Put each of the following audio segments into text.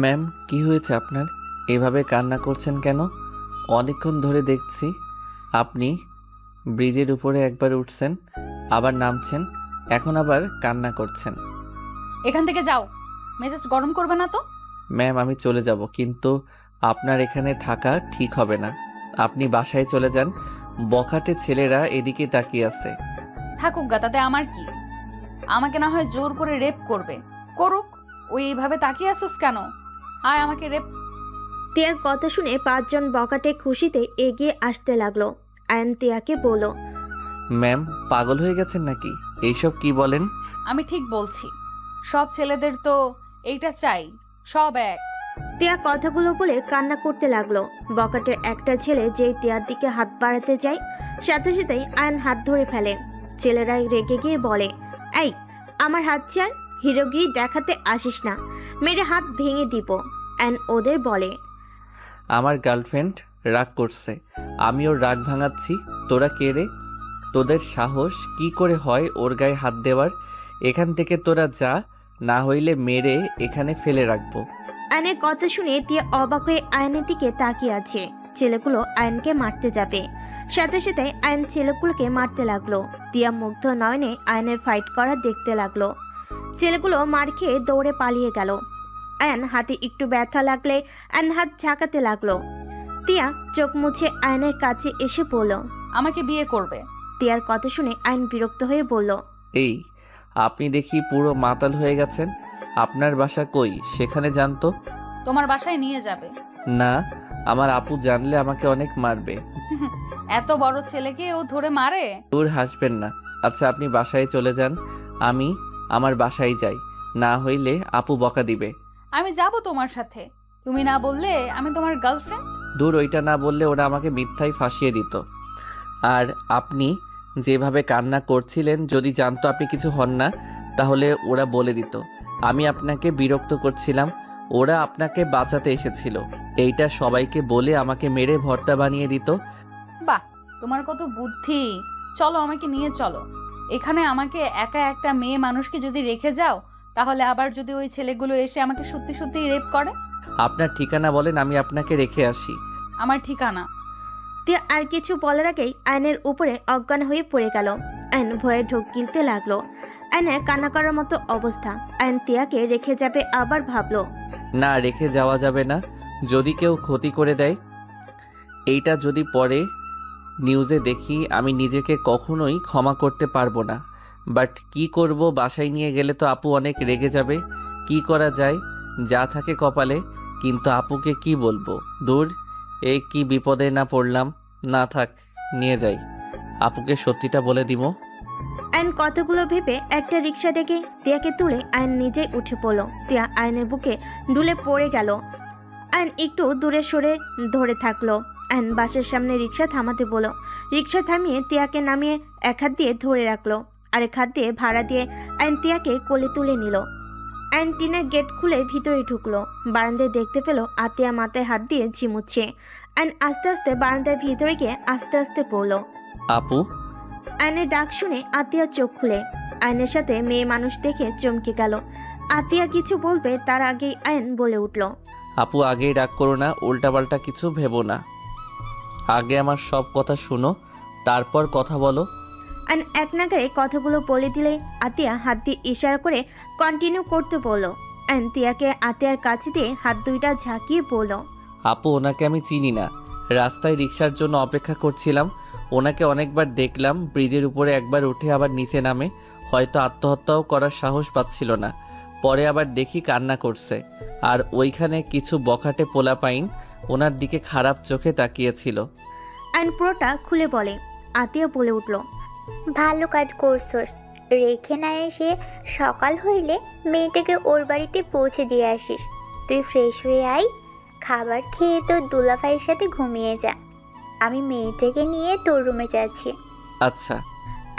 Ma'am, কি হয়েছে আপনার? এভাবে কান্না করছেন কেন? অনেকক্ষণ ধরে দেখছি আপনি ব্রিজের উপরে একবার উঠছেন, আবার নামছেন, এখন আবার কান্না করছেন। এখান থেকে যাও, মেজাজ গরম করবে না তো। ম্যাম, আমি চলে যাব, কিন্তু আপনার এখানে থাকা ঠিক হবে না। আপনি বাসায় চলে যান। বখাটে ছেলেরা এদিকে তাকিয়ে আছে। থাকুক গা, তাতে আমার কি? আমাকে না হয় জোর করে রেপ করবে, করুক। ওই এইভাবে তাকিয়ে আসুস কেন? আয় আমাকে রেপ। তিয়ার কথা শুনে পাঁচজন বকাটে খুশিতে এগিয়ে আসতে লাগলো। আয়ন তিয়াকে বলল, ম্যাম, পাগল হয়ে গেছেন নাকি? এইসব কি বলেন? আমি ঠিক বলছি, সব ছেলেদের তো এইটা চাই, সব এক। তিয়া কথাগুলো বলে কান্না করতে লাগলো। বকাটের একটা ছেলে যেই তিয়ার দিকে হাত বাড়াতে যায়, সাথে সাথেই আয়ন হাত ধরে ফেলে। ছেলেরা রেগে গিয়ে বলে, এই, আমার হাত ছাড়, হিরোগিরি দেখাতে আসিস না, মেরে হাত ভেঙে দিব। আয়ন ওদের বলে, আমার গার্লফ্রেন্ড রাগ করছে, আমি ওর রাগ ভাঙাচ্ছি। তোরা কে রে? তোদের সাহস কি করে হয় ওর গায়ে হাত দেওয়ার? এখান থেকে তোরা যা, না হইলে মেরে এখানে ফেলে রাখবো। আয়নের কথা শুনে তিয়া অবাক হয়ে আয়নের দিকে তাকিয়ে আছে। ছেলেগুলো আয়নকে মারতে যাবে, সাথে সাথে আয়ন ছেলেগুলোকে মারতে লাগলো। তিয়া মুগ্ধ নয়নে আয়নের ফাইট করা দেখতে লাগলো। ছেলেগুলো মার খেয়ে দৌড়ে পালিয়ে গেল। আয়ন হাতে একটু ব্যথা লাগলে আয়ন হাত ঝাঁকাতে লাগলো। তিয়া চোখ মুছে আয়নের কাছে এসে বলল, আমাকে বিয়ে করবে। তিয়ার কথা শুনে আয়ন বিরক্ত হয়ে বলল, এই, আপনি দেখি পুরো মাতাল হয়ে গেছেন। আপনার বাসা কই? সেখানে জানতো। তোমার বাসায় নিয়ে যাবে। না, আমার আপু জানলে আমাকে অনেক মারবে। এত বড় ছেলেকে ও ধরে মারে? দূর, হাসবেন না। আচ্ছা, আপনি বাসায় চলে যান, আমি আমার বাসায় যাই, না হইলে আপু বকা দিবে। আমি যাব তোমার সাথে, তুমি না বললে আমি তোমার গার্লফ্রেন্ড। দূর, ওইটা না বললে ওরা আমাকে মিথ্যায় ফাঁসিয়ে দিত। আর আপনি যেভাবে কান্না করছিলেন, যদি জানতো আপনি কিছু হন না, তাহলে ওরা বলে দিত আমি আপনাকে বিরক্ত করছিলাম। ওরা আপনাকে বাঁচাতে এসেছিল, এইটা সবাইকে বলে আমাকে মেরে ভর্তা বানিয়ে দিত। বাহ, তোমার কত বুদ্ধি। চলো, আমাকে নিয়ে চলো। এখানে আমাকে একা একটা মেয়ে মানুষকে যদি রেখে যাও, তাহলে আবার যদি ওই ছেলেগুলো এসে আমাকে সত্যি সত্যি রেপ করে। আপনার ঠিকানা বলেন, আমি আপনাকে রেখে আসি। আমার ঠিকানা? তিয়া আর কিছু বলার আগেই আয়নের উপরে অজ্ঞান হয়ে পড়ে গেল। আয়ন ভয়ে ঢোক গিলতে লাগলো। আয়নের কান্না করার মতো অবস্থা। আয়ন তিয়াকে রেখে যাবে, আবার ভাবলো, না, রেখে যাওয়া যাবে না। যদি কেউ ক্ষতি করে দেয়, এইটা যদি পরে নিউজে দেখি, আমি নিজেকে কখনোই ক্ষমা করতে পারবো না। বাট কি করব, বাসায় নিয়ে গেলে তো আপু অনেক রেগে যাবে। কি করা যায়? যা থাকে কপালে, কিন্তু আপুকে কি বলবো? দূর, এ কি বিপদে না পড়লাম। না থাক, নিয়ে যাই, আপুকে সত্যিটা বলে দিব। আয়ন কথাগুলো ভেবে একটা রিক্সা ডেকে তিয়াকে তুলে আয়ন নিজেই উঠে পড়লো। তিয়া আয়নের বুকে ঢুলে পড়ে গেল। আয়ন একটু দূরে সরে ধরে থাকলো। আয়ন বাসের সামনে রিক্সা থামাতে বলল। রিক্সা থামিয়ে তিয়াকে নামিয়ে এক হাত দিয়ে ধরে রাখলো, আরেক হাত দিয়ে ভাড়া দিয়ে আয়ন তিয়াকে কোলে তুলে নিল। আয়ন টিনের গেট খুলে ভিতরে ঢুকলো। বারান্দায় দেখতে পেল আতিয়া মাথায় হাত দিয়ে ঝিমুচ্ছে। আয়ন আস্তে আস্তে বারান্দার ভিতরে গিয়ে আস্তে আস্তে পড়লো। আপু। আয়নের ডাক শুনে আতিয়া চোখ খুলে আয়নের সাথে মেয়ে মানুষ দেখে চমকে গেল। আতিয়া কিছু বলবে তার আগেই আয়ন বলে উঠল, আপু, আগেই রাগ করো না, উল্টাপাল্টা কিছু ভেবো না। আগে আমার সব কথা শুনো, তারপর কথা বলো। আয়ন এক নাগারে কথাগুলো বলে দিলে আতিয়া হাত দিয়ে ইশারা করে কন্টিনিউ করতে বলল। আয়ন তিয়াকে আতিয়ার কাছে দিয়ে হাত দুইটা ঝাঁকিয়ে বলল, আপু, ওনাকে আমি চিনি না। রাস্তায় রিক্সার জন্য অপেক্ষা করছিলাম, ওনাকে অনেকবার দেখলাম, ব্রিজের উপরে একবার উঠে আবার নিচে নামে, হয়তো আত্মহত্যাও করার সাহস পাচ্ছিল না। পরে আবার দেখি কান্না করছে, আর ওইখানে কিছু বখাটে পোলাপাইন ওনার দিকে খারাপ চোখে তাকিয়েছিল। আয়ন পুরোটা খুলে বলে। আতিয়া বলে উঠল, ভালো কাজ করছস। রেখে না এসে সকাল হইলে মেয়েটাকে ওর বাড়িতে পৌঁছে দিয়ে আসিস। তুই ফ্রেশ হয়ে আয়, খাবার খেয়ে তোর দুলাভাইয়ের সাথে ঘুমিয়ে যা। আমি মেয়েটাকে নিয়ে তোর রুমে যাচ্ছি। আচ্ছা।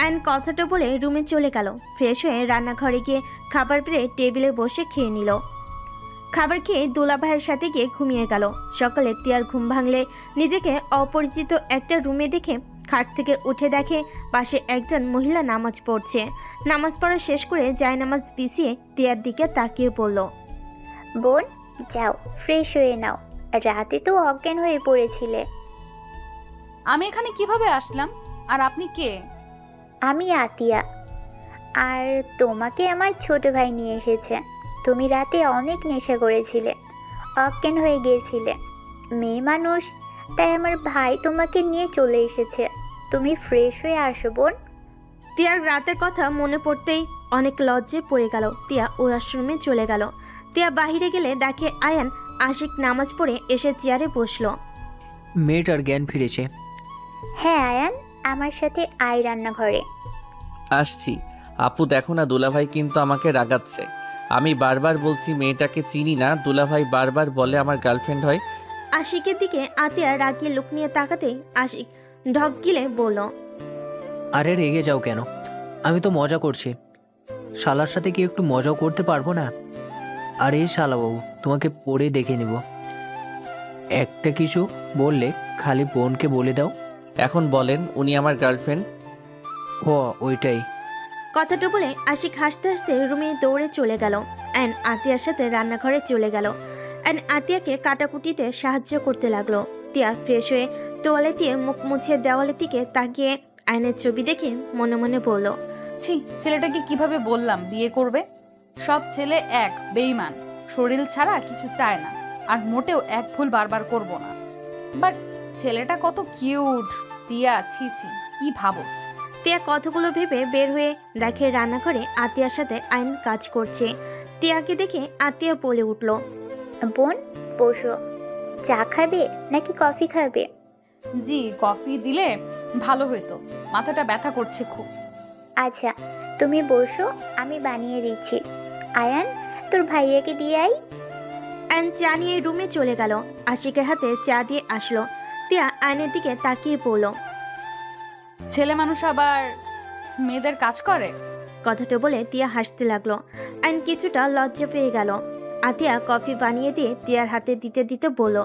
আয়ন কথাটা বলে রুমে চলে গেল। ফ্রেশ হয়ে রান্নাঘরে গিয়ে খাবার পেরে টেবিলে বসে খেয়ে নিল। খাবার খেয়ে দোলা ভাইয়ের সাথে গিয়ে ঘুমিয়ে গেল। সকালে তিয়ার ঘুম ভাঙলে নিজেকে অপরিচিত একটা রুমে দেখে খাট থেকে উঠে দেখে পাশে একজন মহিলা নামাজ পড়ছে। নামাজ পড়া শেষ করে জায়নামাজ বিছিয়ে তিয়ার দিকে তাকিয়ে পড়ল। বোন, যাও ফ্রেশ হয়ে নাও, রাতে তো অজ্ঞান হয়ে পড়েছিলে। আমি এখানে কিভাবে আসলাম? আর আপনি কে? আমি আতিয়া, আর তোমাকে আমার ছোট ভাই নিয়ে এসেছে। তুমি রাতে অনেক নেশা করেছিলে, অজ্ঞান হয়ে গিয়েছিলে। মেয়ে মানুষ, তাই আমার ভাই তোমাকে নিয়ে চলে এসেছে। তুমি ফ্রেশ হয়ে আসো বোন। তিয়ার রাতের কথা মনে পড়তেই অনেক লজ্জে পড়ে গেল। তিয়া ওয়াশরুমে চলে গেল। তিয়া বাহিরে গেলে দেখে আয়ান আশিক নামাজ পড়ে এসে চেয়ারে বসলো। মেয়েটার জ্ঞান ফিরেছে। হ্যাঁ আয়ান, আমার সাথে আয় রান্নাঘরে। আসছি। আপু দেখো না, দুলাভাই কিন্তু আমাকে রাগাচ্ছে। আমি বারবার বলছি মেয়েটাকে চিনি না, দুলাভাই বারবার বলে আমার গার্লফ্রেন্ড হয়। আশিকের দিকে আতিয়া রাগিয়ে লুক নিয়ে তাকাতেই আশিক ঢক গিলে বলল, আরে রেগে যাও কেন? আমি তো মজা করছি। শালার সাথে কি একটু মজাও করতে পারবো না? আরে শালাবাবু, তোমাকে পড়ে দেখে নেব। একটা কিছু বললে খালি বোনকে বলে দাও। এখন বলেন উনি আমার গার্লফ্রেন্ড? ও ওইটাই। কথাটা বলে আশিক হাসতে হাসতে রুমে দৌড়ে চলে গেল। অ্যান আতিয়ার সাথে রান্নাঘরে চলে গেল। অ্যান আতিয়াকে কাটাকুটিতে সাহায্য করতে লাগলো। তিয়া ফ্রেশ হয়ে তোয়ালে দিয়ে মুখ মুছে দেওয়ালের দিকে তাকিয়ে আয়নের ছবি দেখে মনে মনে বলল, ছি, ছেলেটাকে কিভাবে বললাম বিয়ে করবে? সব ছেলে এক বেঈমান, শরীর ছাড়া কিছু চায় না, আর মোটেও এক ভুল বারবার করব না। বাট ছেলেটা কত কিউট। তিয়া, ছি ছি, কি ভাবস? তিয়া কথাগুলো ভেবে বের হয়ে দেখে রান্নাঘরে আতিয়ার সাথে আয়ন কাজ করছে। তিয়াকে দেখে আতিয়া বলে উঠল, বোন বসো, চা খাবে নাকি কফি খাবে? জি, কফি দিলে ভালো হতো, মাথাটা ব্যথা করছে খুব। আচ্ছা তুমি বসো, আমি বানিয়ে দিচ্ছি। আয়ান, তোর ভাইয়াকে দিয়ে আই। অ্যান চা নিয়ে রুমে চলে গেল। আশিকের হাতে চা দিয়ে আসলো। তিয়া আয়নের দিকে তাকিয়ে পড়ল। ছেলে মানুষ আবার মেয়েদের কাজ করে? কথাটা বলে তিয়া হাসতে লাগলো। অ্যান কিছুটা লজ্জা পেয়ে গেল। আতিয়া কফি বানিয়ে দিয়ে তিয়ার হাতে দিতে দিতে বলল,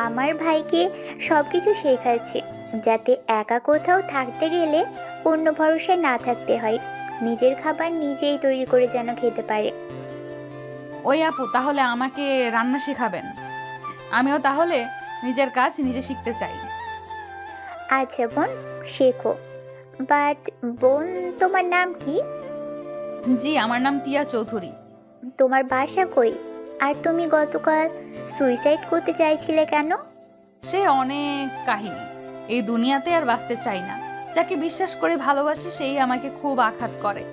আমার ভাইকে সব কিছু শেখাচ্ছি, যাতে একা কোথাও থাকতে গেলে অন্য ভরসায় না থাকতে হয়। নিজের খাবার নিজেই তৈরি করে যেন খেতে পারে। ওই আপু, তাহলে আমাকে রান্না শেখাবেন? আমিও তাহলে নিজের কাজ নিজে শিখতে চাই। আচ্ছা বোন, শেখো। বাট বোন, তোমার নাম কি? জি, আমার নাম তিয়া চৌধুরী। তোমার বাসা কই? আর তুমি গতকাল সুইসাইড করতে চাইছিলে কেন? সে অনেক কাহিনী, এই দুনিয়াতে আর বাঁচতে চাই না। যাকে বিশ্বাস করে ভালোবাসি সেই আমাকে খুব আঘাত করে।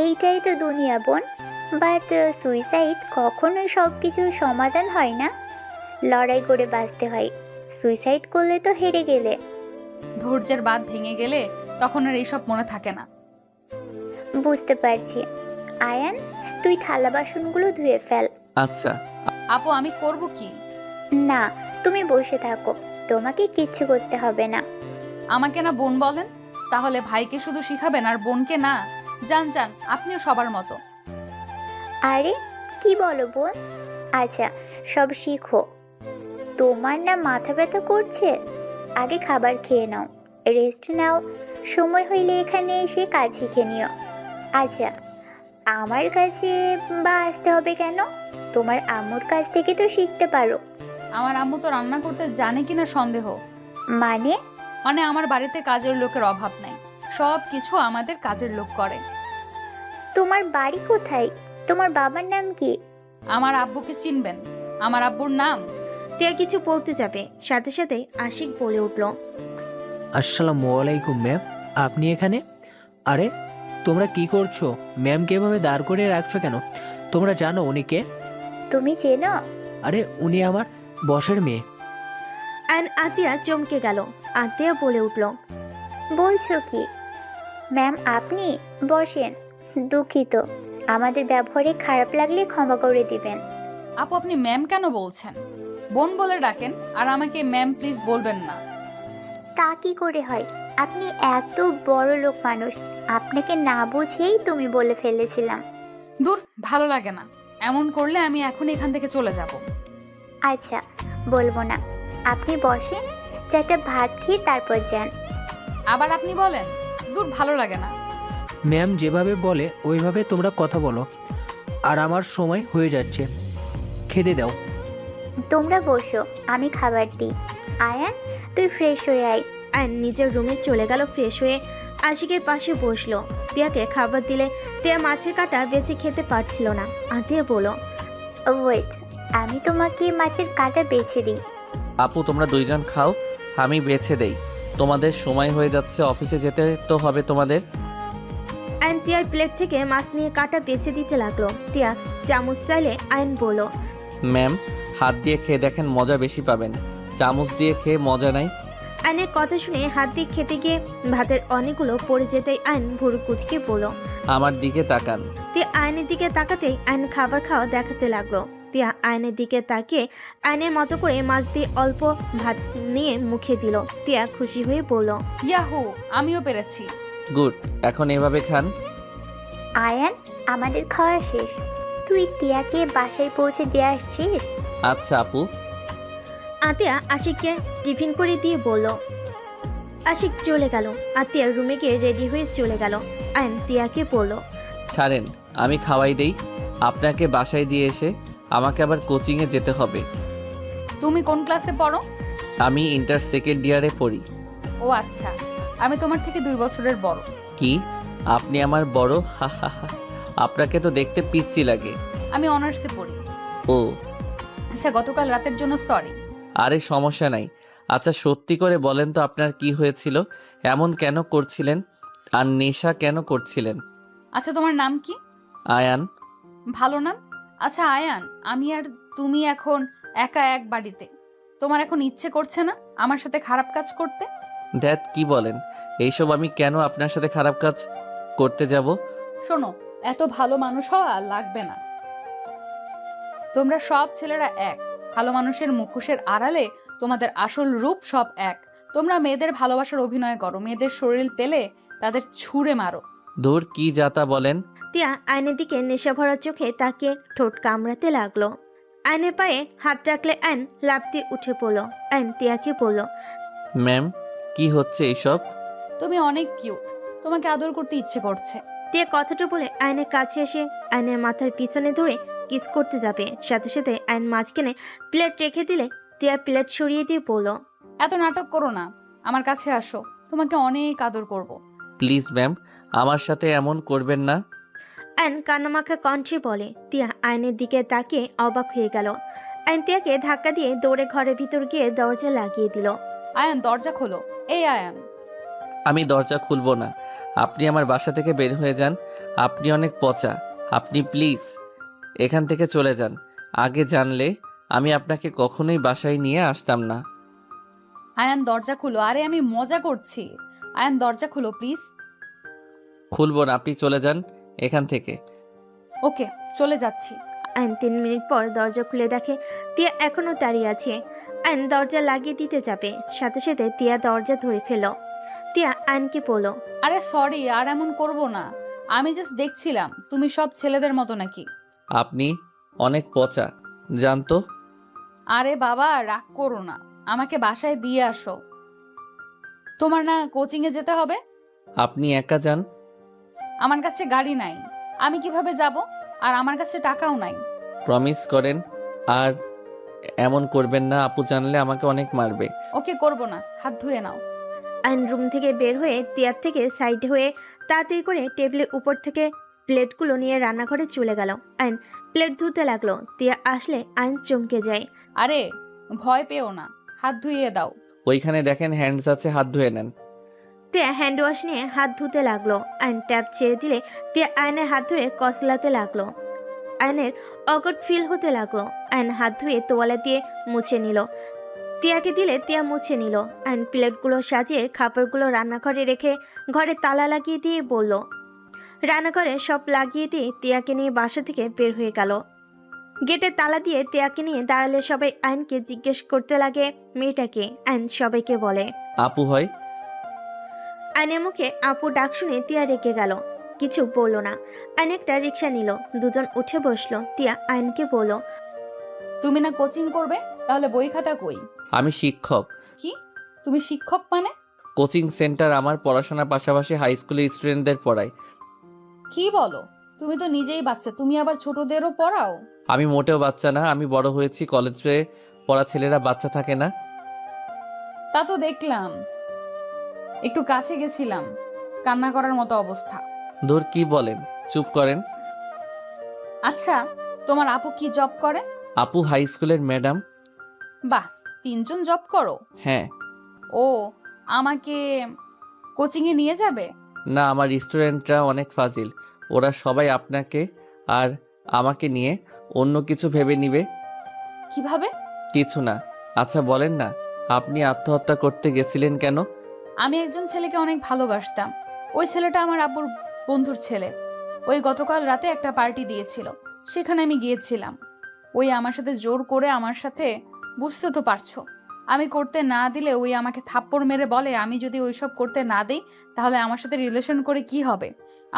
এইটাই তো দুনিয়া বোন। বাট সুইসাইড কখনোই সব কিছুর সমাধান হয় না। লড়াই করে বাঁচতে হয়। সুইসাইড করলে তো হেরে গেলে। ধৈর্যের বাঁধ ভেঙে গেলে তখন আর এইসব মনে থাকে না। বুঝতে পারছি। আয়ান, তুই থালা বাসনগুলো ধুয়ে ফেল। আচ্ছা। আপু, আমি করব কি? না, তুমি বসে থাকো, তোমাকে কিচ্ছু করতে হবে না। আমাকে না বোন বলেন? তাহলে ভাইকে শুধু শিখাবেন আর বোনকে না? যান যান, আপনিও সবার মতো। আরে কি বলো বোন? আচ্ছা, সব শিখো। তোমার না মাথা ব্যথা করছে? আগে খাবার খেয়ে নাও, রেস্ট নাও। সময় হইলে এখানে এসে কাজ শিখে নিও। আচ্ছা, আমার কাছে বা আসতে হবে কেন? তোমার আম্মুর কাছ থেকে তো শিখতে পারো। আমার আম্মু তো রান্না করতে জানে কিনা সন্দেহ। মানে? মানে আমার বাড়িতে কাজের লোকের অভাব নাই, সব কিছু আমাদের কাজের লোক করে। তোমার বাড়ি কোথায়? তোমার বাবার নাম কি? আমার আব্বুকে চিনবেন? আমার আব্বুর নাম? তিয়া কিছু বলতে যাবে, সাথে সাথে আশিক বলে উঠল, আসসালামু আলাইকুম ম্যাম, আপনি এখানে? আরে তোমরা কি করছো? ম্যামকে এভাবে দাঁড় করিয়ে রাখছো কেন? তোমরা জানো উনি কে? তুমি চেনো? আরে উনি আমার বসের মেয়ে। অ্যান আতিয়া চমকে গেল। আতিয়া বলে উঠল, বলছো কি? ম্যাম আপনি বসেন। দুঃখিত, আমাদের ব্যবহারে খারাপ লাগলে ক্ষমা করে দিবেন। আপু, আপনি ম্যাম কেন বলছেন? বোন বলে ডাকেন, আর আমাকে ম্যাম প্লিজ বলবেন না। তা কি করে হয়? আপনি এত বড় লোক মানুষ, আপনাকে না বুঝেই তুমি বলে ফেলেছিলাম। দূর, ভালো লাগে না। এমন করলে আমি এখন এখান থেকে চলে যাব। আচ্ছা, বলবো না। আপনি বসেন, চারটা ভাত খেয়ে তারপর যান। আবার আপনি বলেন? দূর, ভালো লাগে না। ম্যাম যেভাবে বলে ওইভাবে তোমরা কথা বলো। আর আমার সময় হয়ে যাচ্ছে, খেতে দাও। তোমরা বসো, আমি খাবার দিই। আয়ান, তুই ফ্রেশ হয়ে আয়। আয়ন নিজের রুমে চলে গেল ফ্রেশ হয়ে আশিকের পাশে বসলো। তিয়াকে খাবার দিলে তিয়া মাছের কাঁটা বেছে খেতে পারছিল না। তিয়া বলল, ওয়েট, আমি তোমাকে মাছের কাঁটা বেছে দিই। আপু তোমরা দুইজন খাও, আমি বেছে দেই। তোমাদের সময় হয়ে যাচ্ছে, অফিসে যেতে তো হবে তোমাদের। আয়ন তিয়ার প্লেট থেকে মাছ নিয়ে কাঁটা বেছে দিতে লাগলো। তিয়া চামচ চাইলে আয়ন বলল, ম্যাম, হাত দিয়ে খেয়ে দেখেন, মজা বেশি পাবেন। চামচ দিয়ে খেয়ে মজা নাই। আয়নের কথা শুনে হাত দিয়ে খেতে গিয়ে ভাতের অনেকগুলো পড়ে যেতেই আয়ন ভুরু কুচকে বলল। আমার দিকে তাকান। তিয়া আয়নের দিকে তাকাতেই আয়ন খাবার খাওয়া দেখাতে লাগলো। তিয়া আয়নের দিকে তাকিয়ে আয়নের মতো করে মাছ দিয়ে অল্প ভাত নিয়ে মুখে দিল। তিয়া খুশি হয়ে বলল, ইয়াহু, আমিও পেরেছি। গুড, এখন এভাবে খান। আয়ান, আমাদের খাওয়া শেষ। তুই টিয়াকে বাসায় পৌঁছে দিয়ে আসছিস? আচ্ছা আপু। আতিয়া আশিককে টিফিন করে দিয়ে বলল। আশিক চলে গেল। আতিয়া রুমে গিয়ে রেডি হয়ে চলে গেল। আয়ন তিয়াকে বলল, ছাড়েন, আমি খাওয়াই দেই। আপনাকে বাসায় দিয়ে এসে আমাকে আবার কোচিংয়ে যেতে হবে। তুমি কোন ক্লাসে পড়ো? আমি ইন্টার সেকেন্ড ইয়ারে পড়ি। ও আচ্ছা, আমি তোমার থেকে 2 বছরের বড়। কি আপনি আমার বড়? হা হা হা, আপনাকে তো দেখতে পিচ্চি লাগে। আমি অনার্সে পড়ি। ও আচ্ছা, গতকাল রাতের জন্য সরি। আরে সমস্যা নাই। আচ্ছা সত্যি করে বলেন তো আপনার কি হয়েছিল? এমন কেন করছিলেন? আর নেশা কেন করছিলেন? আচ্ছা, তোমার নাম কি? আয়ান। ভালো নাম। আচ্ছা আয়ান, আমি আর তুমি এখন একা এক বাড়িতে। তোমার এখন ইচ্ছে করছে না আমার সাথে খারাপ কাজ করতে? দ্যাট কি বলেন? এইসব আমি কেন আপনার সাথে খারাপ কাজ করতে যাব? শোনো, এত ভালো মানুষ হওয়া লাগবে না। তোমরা সব ছেলেরা এক। ভালো মানুষের মুখোশের আড়ালে তোমাদের আসল রূপ সব এক। তোমরা মেয়েদের ভালোবাসার অভিনয় করো, মেয়েদের শরীর পেলে তাদের ছুঁড়ে মারো। দূর কি যাতা বলেন। তিয়া আয়নের দিকে নেশা ভরা চোখে তাকিয়ে ঠোঁট কামড়াতে লাগলো। আয়নের পায়ে হাত রাখলে আয়ন লাফ দিয়ে উঠে পড়ল। আয়ন তিয়াকে বলল, ম্যাম, কি হচ্ছে এইসব? তুমি অনেক কিউট, তোমাকে আদর করতে ইচ্ছে করছে। তিয়া কথাটা বলে আয়নের কাছে এসে আয়নের মাথার পিছনে ধরে কিস করতে যাবে। সাথে সাথে আয়ন মাঝখানে প্লেট রেখে দিলে তিয়া প্লেট সরিয়ে দিয়ে বলল, এত নাটক করো না, আমার কাছে আসো, তোমাকে অনেক আদর করব। প্লিজ ম্যাম, আমার সাথে এমন করবেন না। আয়ন কান্নামাখা কণ্ঠে বলে। তিয়া আয়নের দিকে তাকিয়ে অবাক হয়ে গেল। আয়ন তিয়াকে ধাক্কা দিয়ে দৌড়ে ঘরের ভিতর গিয়ে দরজা লাগিয়ে দিল। আয়ান, দরজা খোলো। এই আয়ান। আমি দরজা খুলবো না। আপনি আমার বাসা থেকে বের হয়ে যান। আপনি অনেক পচা। আপনি প্লিজ এখান থেকে চলে যান। আগে জানলে আমি আপনাকে কখনোই বাসায় নিয়ে আসতাম না। আয়ান, দরজা খুলো। আরে আমি মজা করছি। আয়ান, দরজা খুলো প্লিজ। খুলবো না, আপনি চলে যান এখান থেকে। ওকে, চলে যাচ্ছি। আয়ন 3 মিনিট পর দরজা খুলে দেখে তিয়া এখনো দাঁড়িয়ে আছে। আয়ন দরজা লাগিয়ে দিতে যাবে, সাথে সাথে তিয়া দরজা ধরে ফেল। তিয়া আয়নকে বলল, আরে সরি, আর এমন করব না। আমি জাস্ট দেখছিলাম তুমি সব ছেলেদের মতো নাকি। আপনি অনেক পচা, জানতো। আরে বাবা, রাগ করো না, আমাকে বাসায় দিয়ে আসো। তোমার না কোচিংয়ে যেতে হবে? আপনি একা যান। আমার কাছে গাড়ি নাই, আমি কিভাবে যাব? আর আমার কাছে টাকাও নাই। প্রমিস করেন। আর এমন করবেন না, আপু জানলে আমাকে অনেক মারবে। ওকে, করব না, হাত ধুয়ে নাও। আয়ন রুম থেকে বের হয়ে তিয়ার থেকে সাইড হয়ে তাড়াতাড়ি করে টেবিলের উপর থেকে প্লেটগুলো নিয়ে রান্নাঘরে চলে গেল। আয়ন প্লেট ধুতে লাগলো। তিয়া আসলে আয়ন চমকে যায়। আরে ভয় পেও না, হাত ধুইয়ে দাও। ওইখানে দেখেন হ্যান্ডস আছে, হাত ধুয়ে নেন। তিয়া হ্যান্ড ওয়াশ নিয়ে হাত ধুতে লাগলো। আয়ন ট্যাপ ছেড়ে দিলে তিয়া আয়নের হাত ধরে কসলাতে লাগলো। আয়নের অকট ফিল হতে লাগলো। আয়ন হাত ধুয়ে তোয়ালে দিয়ে মুছে নিল। তিয়াকে দিলে তিয়া মুছে নিল। আয়ন প্লেটগুলো সাজিয়ে খাবারগুলো রান্নাঘরে রেখে ঘরে তালা লাগিয়ে দিয়ে বলল। রান্নাঘরে সব লাগিয়ে দিয়ে তিয়াকে নিয়ে বাসা থেকে বের হয়ে গেল। গেটে তালা দিয়ে তিয়াকে নিয়ে দাঁড়ালে সবাই আয়নকে জিজ্ঞেস করতে লাগে মেয়েটাকে। আয়ন সবাইকে বলে। আপু হয়। আয়নের মুখে আপু ডাক শুনে তিয়া রেগে গেল, কিছু বলল না। আয়ন একটা রিক্সা নিল, দুজন উঠে বসলো। তিয়া আয়নকে বলল, তুমি না কোচিং করবে, তাহলে বই খাতা কই? আমি শিক্ষক। কি? তুমি শিক্ষক মানে? কোচিং সেন্টার আমার পড়াশোনার পাশাপাশি হাই স্কুলের স্টুডেন্টদের পড়াই। কি বলো? তুমি তো নিজেই বাচ্চা, তুমি আবার ছোটদেরও পড়াও? আমি মোটেও বাচ্চা না, আমি বড় হয়েছি। কলেজে পড়া ছেলেরা বাচ্চা থাকে না। তা তো দেখলাম, একটু কাছে গেছিলাম, কান্না করার মতো অবস্থা। দূর, কি বলেন, চুপ করেন। আচ্ছা, তোমার আপু কি জব করে? আপু হাই স্কুলের ম্যাডাম। বাহ, 3জন জব করো? হ্যাঁ। ও, আমাকে কোচিংয়ে নিয়ে যাবে? না, আমার স্টুডেন্টরা অনেক ফাজিল। ওরা সবাই আপনাকে আর আমাকে নিয়ে অন্য কিছু ভেবে নিবে। কিভাবে? কিছু না। আচ্ছা বলেন না, আপনি আত্মহত্যা করতে গেছিলেন কেন? আমি একজন ছেলেকে অনেক ভালোবাসতাম। ওই ছেলেটা আমার আব্বুর বন্ধুর ছেলে। ওই গতকাল রাতে একটা পার্টি দিয়েছিল, সেখানে আমি গিয়েছিলাম। ওই আমার সাথে জোর করে, আমার সাথে, বুঝতে তো পারছো, আমি করতে না দিলে ওই আমাকে থাপ্পড় মেরে বলে আমি যদি ওইসব করতে না দিই তাহলে আমার সাথে রিলেশন করে কি হবে।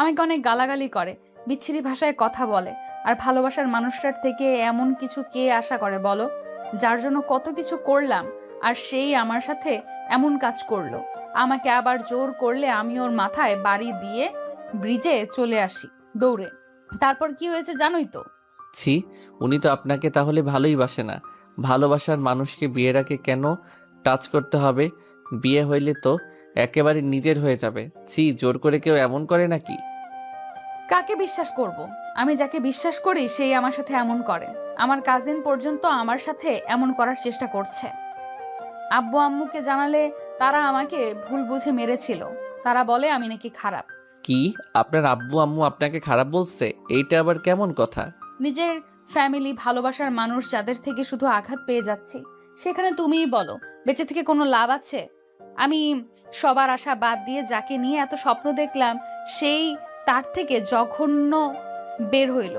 আমাকে অনেক গালাগালি করে, বিচ্ছিরি ভাষায় কথা বলে। আর ভালোবাসার মানুষটার থেকে এমন কিছু কে আশা করে বলো, যার জন্য কত কিছু করলাম, আর সেই আমার সাথে এমন কাজ করলো। আমাকে আবার জোর করলে আমি ওর মাথায় বাড়ি দিয়ে ব্রিজে চলে আসি দৌড়ে। তারপর কি হয়েছে জানোই তো। ছি, উনি তো আপনাকে তাহলে ভালোই বাসে না। ভালোবাসার মানুষকে বিয়ের আগে কেন টাচ করতে হবে? বিয়ে হইলে তো একেবারে নিজের হয়ে যাবে। ছি, জোর করে কেউ এমন করে নাকি? কাকে বিশ্বাস করব? আমি যাকে বিশ্বাস করি সেই আমার সাথে এমন করে। আমার কাজিন পর্যন্ত আমার সাথে এমন করার চেষ্টা করছে। আব্বু আম্মুকে জানালে তারা আমাকে ভুল বুঝে মেরেছিল। তারা বলে আমি নাকি খারাপ। কি, আপনার আব্বু আম্মু আপনাকে খারাপ বলছে? এইটা আবার কেমন কথা? নিজের ফ্যামিলি, ভালোবাসার মানুষ যাদের থেকে শুধু আঘাত পেয়ে যাচ্ছি, সেখানে তুমিই বলো বেঁচে থেকে কোনো লাভ আছে? আমি সবার আশা বাদ দিয়ে যাকে নিয়ে এত স্বপ্ন দেখলাম, সেই তার থেকে জঘন্য বের হইল।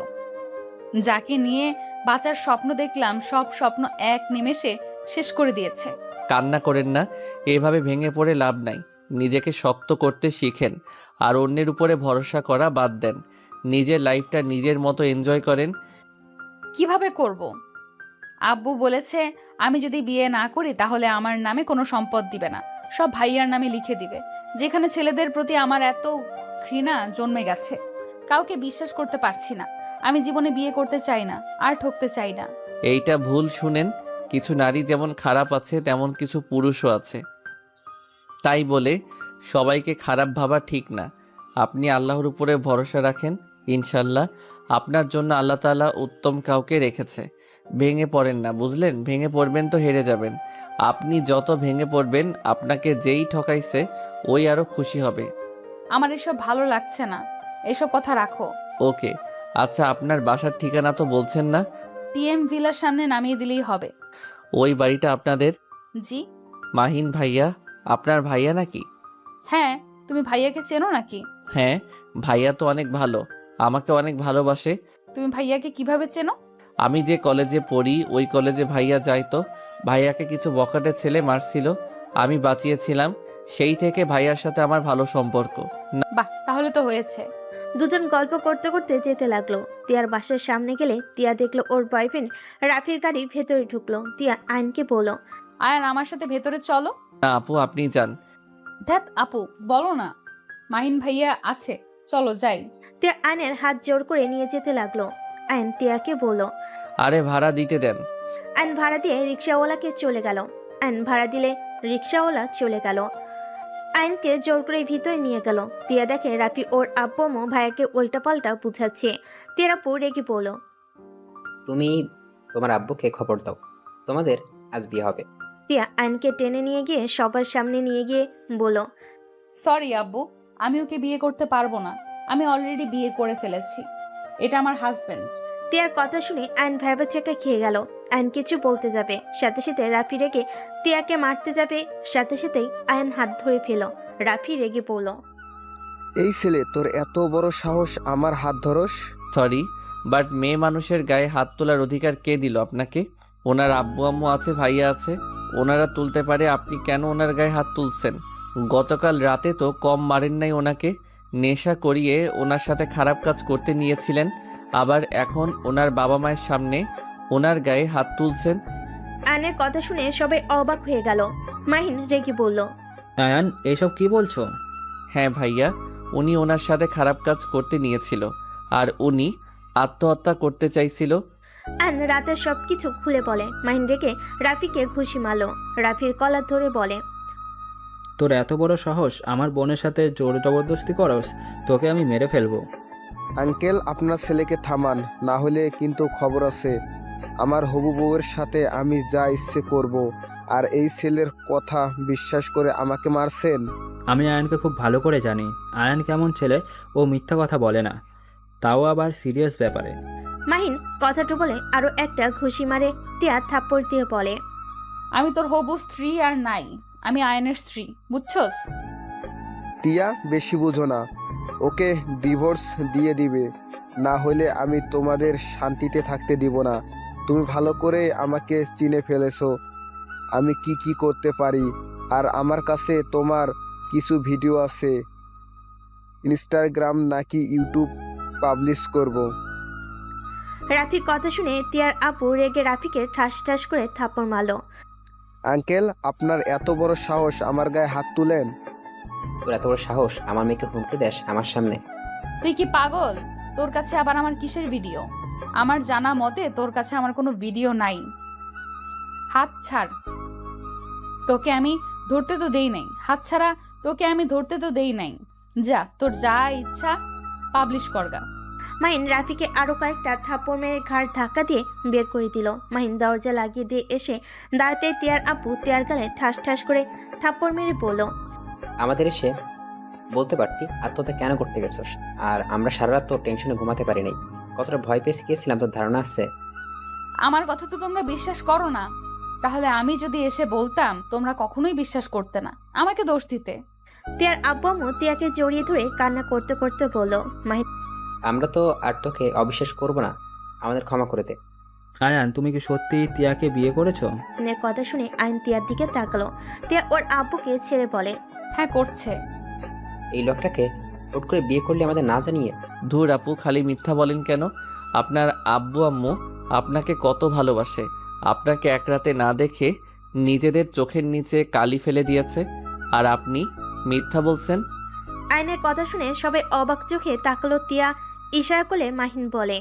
যাকে নিয়ে বাঁচার স্বপ্ন দেখলাম, সব স্বপ্ন এক নিমেষে শেষ করে দিয়েছে। কান্না করেন না, এভাবে ভেঙে পড়ে লাভ নাই। নিজেকে শক্ত করতে শিখেন আর অন্যের উপরে ভরসা করা বাদ দেন। নিজের লাইফটা নিজের মতো এনজয় করেন। কিভাবে করব? আব্বু বলেছে আমি যদি বিয়ে না করি তাহলে আমার নামে কোনো সম্পদ দিবে না, সব ভাইয়ার নামে লিখে দিবে। যেখানে ছেলেদের প্রতি আমার এত ঘৃণা জন্মে গেছে, কাউকে বিশ্বাস করতে পারছি না। আমি জীবনে বিয়ে করতে চাই না, আর ঠকতে চাই না। এইটা ভুল শুনেন। কিছু নারী যেমন খারাপ আছে তেমন কিছু পুরুষও আছে। তাই বলে সবাইকে খারাপ ভাবা ঠিক না। আপনি আল্লাহর উপরে ভরসা রাখেন, ইনশাল্লাহ আপনার জন্য আল্লাহ তাআলা উত্তম কাউকে রেখেছে। ভেঙে পড়েন না, বুঝলেন? ভেঙে পড়বেন তো হেরে যাবেন। আপনি যত ভেঙে পড়বেন আপনাকে যেই ঠকাইছে ওই আরও খুশি হবে। আমার এসব ভালো লাগছে না, এসব কথা রাখো। ওকে, আচ্ছা আপনার বাসার ঠিকানা তো বলছেন না? টিএম ভিলার সামনে নামিয়ে দিলেই হবে। ওই বাড়িটা আপনাদের? জি। মাহিন ভাইয়া আপনার ভাইয়া নাকি? হ্যাঁ, তুমি ভাইয়াকে চেনো নাকি? হ্যাঁ, ভাইয়া তো অনেক ভালো, আমাকে অনেক ভালোবাসে। তুমি ভাইয়াকে কিভাবে চেনো? আমি যে কলেজে পড়ি ওই কলেজে ভাইয়া যাইতো। ভাইয়াকে কিছু বখাটে ছেলে মারছিল, আমি বাঁচিয়েছিলাম। সেই থেকে ভাইয়ার সাথে আমার ভালো সম্পর্ক। বাহ, তাহলে তো হয়েছে। দুজন গল্প করতে করতে যেতে লাগলো। তিয়ার বাসার সামনে গেলে তিয়া দেখলো ওর বয়ফ্রেন্ড রাফির গাড়ি ভেতরে ঢুকলো। তিয়া আইনকে বলল, আয়ান আমার সাথে ভেতরে চলো। না আপু, আপনি যান। ধ্যাত আপু, বলো না, মাহিন ভাইয়া আছে, চলো যাই। তিয়া আইনের হাত জোর করে নিয়ে যেতে লাগলো। আইন তিয়াকে বলল। আরে ভাড়া দিতে দেন। আইন ভাড়া দিয়ে রিক্সাওয়ালাকে চলে গেল। আইন ভাড়া দিলে রিক্সাওয়ালা চলে গেল। আইনকে জোর করে ভিতরে নিয়ে গেল। তিয়া দেখে রাফি ওর আব্বু আম্মু ভাইয়াকে উল্টাপাল্টা বুঝাচ্ছে। তিয়ার আপু রেগে বলল, তুমি তোমার আব্বুকে খবর দাও, তোমাদের আজ বিয়ে হবে। তিয়া আইনকে টেনে নিয়ে গিয়ে সবার সামনে নিয়ে গিয়ে বলল, সরি আব্বু, আমি ওকে বিয়ে করতে পারবো না। আমি অলরেডি বিয়ে করে ফেলেছি, এটা আমার হাজবেন্ড। তিয়ার কথা শুনে আইন ভয়াবহ চাকা খেয়ে গেল। আইন কিছু বলতে যাবে, সাথে সাথে রাফি রেগে তিয়াকে মারতে যাবে। সাথে সাথেই আইন হাত ধরে ফেল। রাফি রেগে বলল, এই ছেলে, তোর এত বড় সাহস আমার হাত ধরস? সরি, বাট মেয়ে মানুষের গায়ে হাত তোলার অধিকার কে দিল আপনাকে? ওনার আব্বু আম্মু আছে, ভাইয়া আছে, ওনারা তুলতে পারে, আপনি কেন ওনার গায়ে হাত তুলছেন? গতকাল রাতে তো কম মারেন নাই ওনাকে। নেশা করিয়ে ওনার সাথে খারাপ কাজ করতে নিয়েছিলেন, আবার এখন ওনার বাবা মায়ের সামনে ওনার গায়ে হাত তুলছেন। আইনের কথা শুনে সবাই অবাক হয়ে গেল। মাহিন রেগে বলল, আয়ান, এসব কি বলছো? হ্যাঁ ভাইয়া, উনি ওনার সাথে খারাপ কাজ করতে নিয়েছিল আর উনি আত্মহত্যা করতে চাইছিল। আয়ন রাতের সব কিছু খুলে বলে। মাহিন রেগে রাফিকে ঘুষি মারল। রাফির কলার ধরে বলে, তোর এত বড় সাহস আমার বোনের সাথে জোর জবরদস্তি করস? তোকে আমি মেরে ফেলবো। আঙ্কেল আপনার ছেলেকে থামান, না হলে কিন্তু খবর আছে। আমার হবু বউয়ের সাথে আমি যা ইচ্ছে করব। আর এই ছেলের কথা বিশ্বাস করে আমাকে মারছেন। আমি আয়ানকে খুব ভালো করে জানি। আয়ান কেমন ছেলে, ও মিথ্যা কথা বলে না, তাও আবার সিরিয়াস ব্যাপারে। মাহিন কথাটা বলে আরো একটা ঘুষি মারে। তিয়া থাপ্পড় দিয়ে বলে, আমি তোর হবু স্ত্রী আর নাই, আমি আয়নের স্ত্রী, বুঝছস? টিয়া বেশি বুঝো না, ওকে ডিভোর্স দিয়ে দিবে, না হলে আমি তোমাদের শান্তিতে থাকতে দিব না। তুমি ভালো করে আমাকে চিনে ফেলেছো, আমি কি কি করতে পারি। আর আমার কাছে তোমার কিছু ভিডিও আছে, ইনস্টাগ্রাম নাকি ইউটিউব পাবলিশ করব। রাফির কথা শুনে তিয়ার আপু রেগে রাফিকে ঠাস ঠাস করে থাপ্পড় মারল। আঙ্কেল আপনার এত বড় সাহস আমার গায়ে হাত তুলেন? তোর এত বড় সাহস আমার মেয়েকে হুমকি দেস আমার সামনে? তুই কি পাগল? তোর কাছে আবার আমার কিসের ভিডিও? আমার জানা মতে তোর কাছে আমার কোনো ভিডিও নাই। হাত ছাড়, তোকে আমি ধরতে তো দেই নাই। হাত ছাড়া, তোকে আমি ধরতে তো দেই নাই। যা, তোর যা ইচ্ছা পাবলিশ করগা। মাহিন রাফিকে আরো কয়েকটা থাপ্পড় মেরে ঘাড় ধাক্কা দিয়ে বের করে দিল। মাহিন দরজা লাগিয়ে দিয়ে এসে দাঁড়াতে তিয়ার আপু তিয়ার গালে ঠাস ঠাস করে থাপ্পড় মেরে বলল, আমাদের এসে বলতে পারতি আত্মহত্যা কেন করতে গেছস। আর আমরা সারা রাত তোর টেনশনে ঘুমাতে পারি নাই। কতটা ভয় পেয়ে গিয়েছিলাম তোর ধারণা আছে? আমার কথা তো তোমরা বিশ্বাস করো না। তাহলে আমি যদি এসে বলতাম তোমরা কখনোই বিশ্বাস করতে না, আমাকে দোষ দিতে। তিয়ার আব্বু আম্মু তিয়াকে জড়িয়ে ধরে কান্না করতে করতে বলল, মাহিন আমরা তো আর তোকে অবিশ্বাস করব না, আমাদের ক্ষমা করে দে। আয়ান, তুমি কি সত্যি তিয়াকে বিয়ে করেছো? মাহিনের কথা শুনে আইন তিয়ার দিকে তাকালো। তিয়া ওর আব্বুকে ছেড়ে বলে, হ্যাঁ করছে। এই লোকটাকে হুট করে বিয়ে করলে আমাদের না জানিয়ে? ধুর আপু, খালি মিথ্যা বলেন কেন? আপনার আব্বু আম্মু আপনাকে কত ভালোবাসে। আপনাকে এক রাতে না দেখে নিজেদের চোখের নিচে কালি ফেলে দিয়েছে, আর আপনি মিথ্যা বলছেন। আইনের কথা শুনে সবাই অবাক চোখে তাকালো। তিয়া ইশারা করলে মাহিন বলে,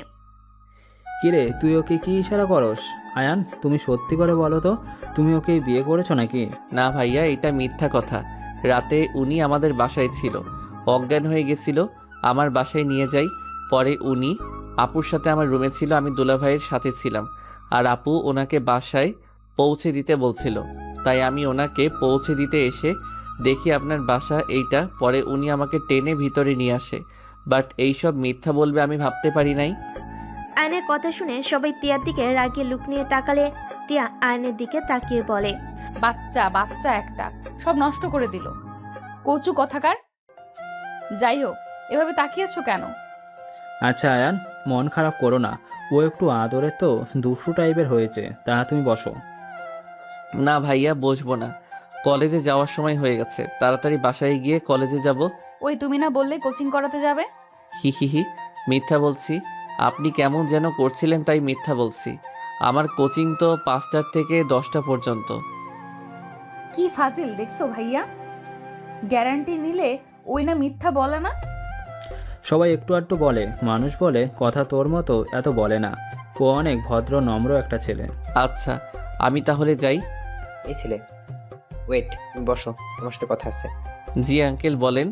কিরে, তুই ওকে কি ইশারা করস? আয়ান, তুমি সত্যি করে বলো তো, তুমি ওকে বিয়ে করেছো নাকি? না ভাইয়া, এটা মিথ্যা কথা। রাতে উনি আমাদের বাসায় ছিল, অজ্ঞান হয়ে গেছিল, আমার বাসায় নিয়ে যাই। পরে উনি আপুর সাথে আমার রুমে ছিল, আমি দুলাভাইয়ের সাথে ছিলাম। আর আপু ওনাকে বাসায় পৌঁছে দিতে বলছিল, তাই আমি ওনাকে পৌঁছে দিতে এসে দেখি আপনার বাসা এইটা। পরে উনি আমাকে টেনে ভিতরে নিয়ে আসে, বাট এইসব মিথ্যা বলবে আমি ভাবতে পারি নাই। আয়নের কথা শুনে সবাই তিয়ার দিকে রাগিয়ে লুক নিয়ে তাকালে। তিয়া আয়নের দিকে তাকিয়ে বলে, বাচ্চা বাচ্চা একটা, সব নষ্ট করে দিল। কচু কথাকার। যাই হোক, এভাবে তাকিয়েছো কেন? আচ্ছা আয়ান, মন খারাপ করো না, ও একটু আদরে তো দুষ্টু টাইপের হয়েছে, তা তুমি বসো। না ভাইয়া, বসবো না, কলেজে যাওয়ার সময় হয়ে গেছে। তাড়াতাড়ি বাসায় গিয়ে কলেজে যাব। ওই তুমি না বললে কোচিং করাতে যাবে? হি হি হি, মিথ্যা বলছি। আপনি কেমন যেন করছিলেন, তাই মিথ্যা বলছি। আমার কোচিং তো 5টা থেকে 10টা পর্যন্ত। কি ফাজিল দেখছো ভাইয়া, গ্যারান্টি নিলে ওই না মিথ্যা বলে না। সবাই একটু আধটু বলে, মানুষ বলে, কথা তোর মতো এত বলে না। ও অনেক ভদ্র নম্র একটা ছেলে। আচ্ছা, আমি তাহলে যাই। এই ছেলে, ওয়েট, তুমি বসো, তোমার সাথে কথা আছে। জি আঙ্কেল, বলেন।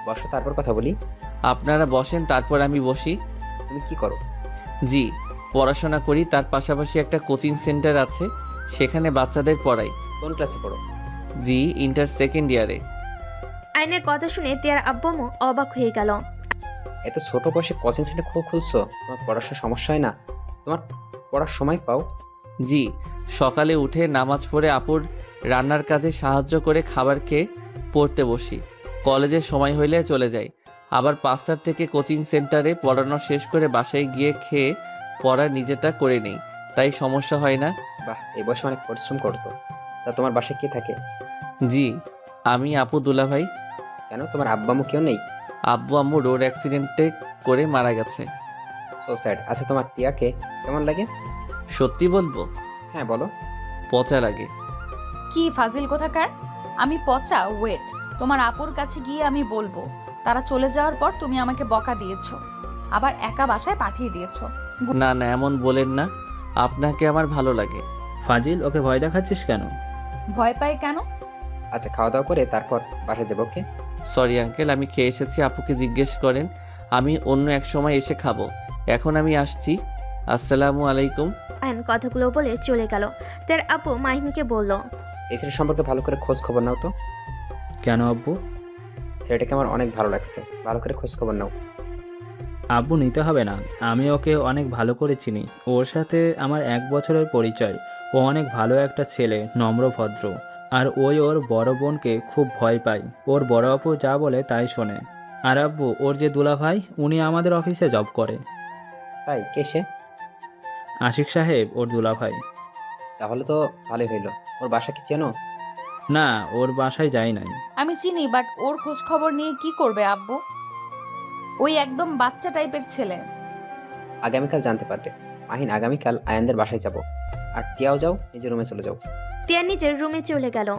বসো, তারপর কথা বলি। আপনারা বসেন, তারপর আমি বসি। তুমি কি করো? জি, পড়াশোনা করি, তার পাশাপাশি একটা কোচিং সেন্টার আছে, সেখানে বাচ্চাদের পড়াই। কোন ক্লাসে পড়ো? জি, ইন্টার সেকেন্ড ইয়ারে। আয়নের কথা শুনে তিয়ার আব্বু আম্মু অবাক হয়ে গেল। এত ছোট বয়সে কোচিং সেন্টার খুলছো? তোমার পড়াশোনার সমস্যা হয় না? তোমার পড়ার সময় পাও? জি, সকালে উঠে নামাজ পড়ে আপুর রান্নার কাজে সাহায্য করে খাবার খেয়ে পড়তে বসি। কলেজের সময় হইলে চলে যাই। আবার 5টার থেকে কোচিং সেন্টারে পড়ানো শেষ করে বাসায় গিয়ে খেয়ে পড়া নিজেটা করে নেই, তাই সমস্যা হয় না। বাহ, এই বয়সে অনেক পরিশ্রম করতো। তা তোমার বাসায় কে থাকে? জি, আমি, আপু, দুলাভাই। কেন, তোমার আব্বা আম্মু কেউ নেই? আব্বু আম্মু রোড অ্যাক্সিডেন্টে করে মারা গেছে। So sad. আচ্ছা, তোমার টিয়াকে কেমন লাগে? সত্যি বলবো? হ্যাঁ বলো। পচা লাগে। কি ফাজিল কোথাকার, আমি পচা? ওয়েট, তোমার আপুর কাছে গিয়ে আমি বলবো। তারা চলে যাওয়ার পর তুমি আমাকে বকা দিয়েছো, আবার একা বাসায় পাঠিয়ে দিয়েছো। না না, এমন বলেন না। আপনাকে আমার ভালো লাগে। ফাজিল, ওকে ভয় দেখাচ্ছিস কেন? ভয় পাই কেন? আচ্ছা, খাওয়া দাওয়া করে তারপর বাসায় যাবো, ওকে? সরি আঙ্কেল, আমি খেয়ে এসেছি, আপুকে জিজ্ঞেস করেন, আমি অন্য এক সময় এসে খাবো। এখন আমি আসছি, আসসালামু আলাইকুম। আয়ন কথাগুলো বলে চলে গেল। তার আপু মাহিনকে বলল, এই ছেলের সম্পর্কে ভালো করে খোঁজ খবর নাও তো। কেন আব্বু? ছেলেটাকে আমার অনেক ভালো লাগছে, ভালো করে খোঁজ খবর নাও। আব্বু, নিতে হবে না, আমি ওকে অনেক ভালো করে চিনি। ওর সাথে আমার 1 বছরের পরিচয়। ও অনেক ভালো একটা ছেলে, নম্র ভদ্র। আর ওর বড় বোনকে খুব ভয় পায়। ওর বড় আপু যা বলে তাই শোনে। আর আব্বু, ওর যে দুলাভাই, উনি আমাদের অফিসে জব করে। তাই? কে সে? আশিক সাহেব ওর দুলাভাই। তাহলে তো ভালোই হইলো। ওর বাসা কি চেনো? না, ওর বাসায় যাই নাই। আমি চিনি, বাট ওর খোঁজ খবর নিয়ে কি করবে আব্বু? ওই একদম বাচ্চা টাইপের ছেলে। আগামীকাল জানতে পারবে। মাহিন, আগামীকাল আয়ানদের বাসায় যাব। আর টিয়াও যাও, নিজের রুমে চলে যাও। টিয়া নিজের রুমে চলে গেল।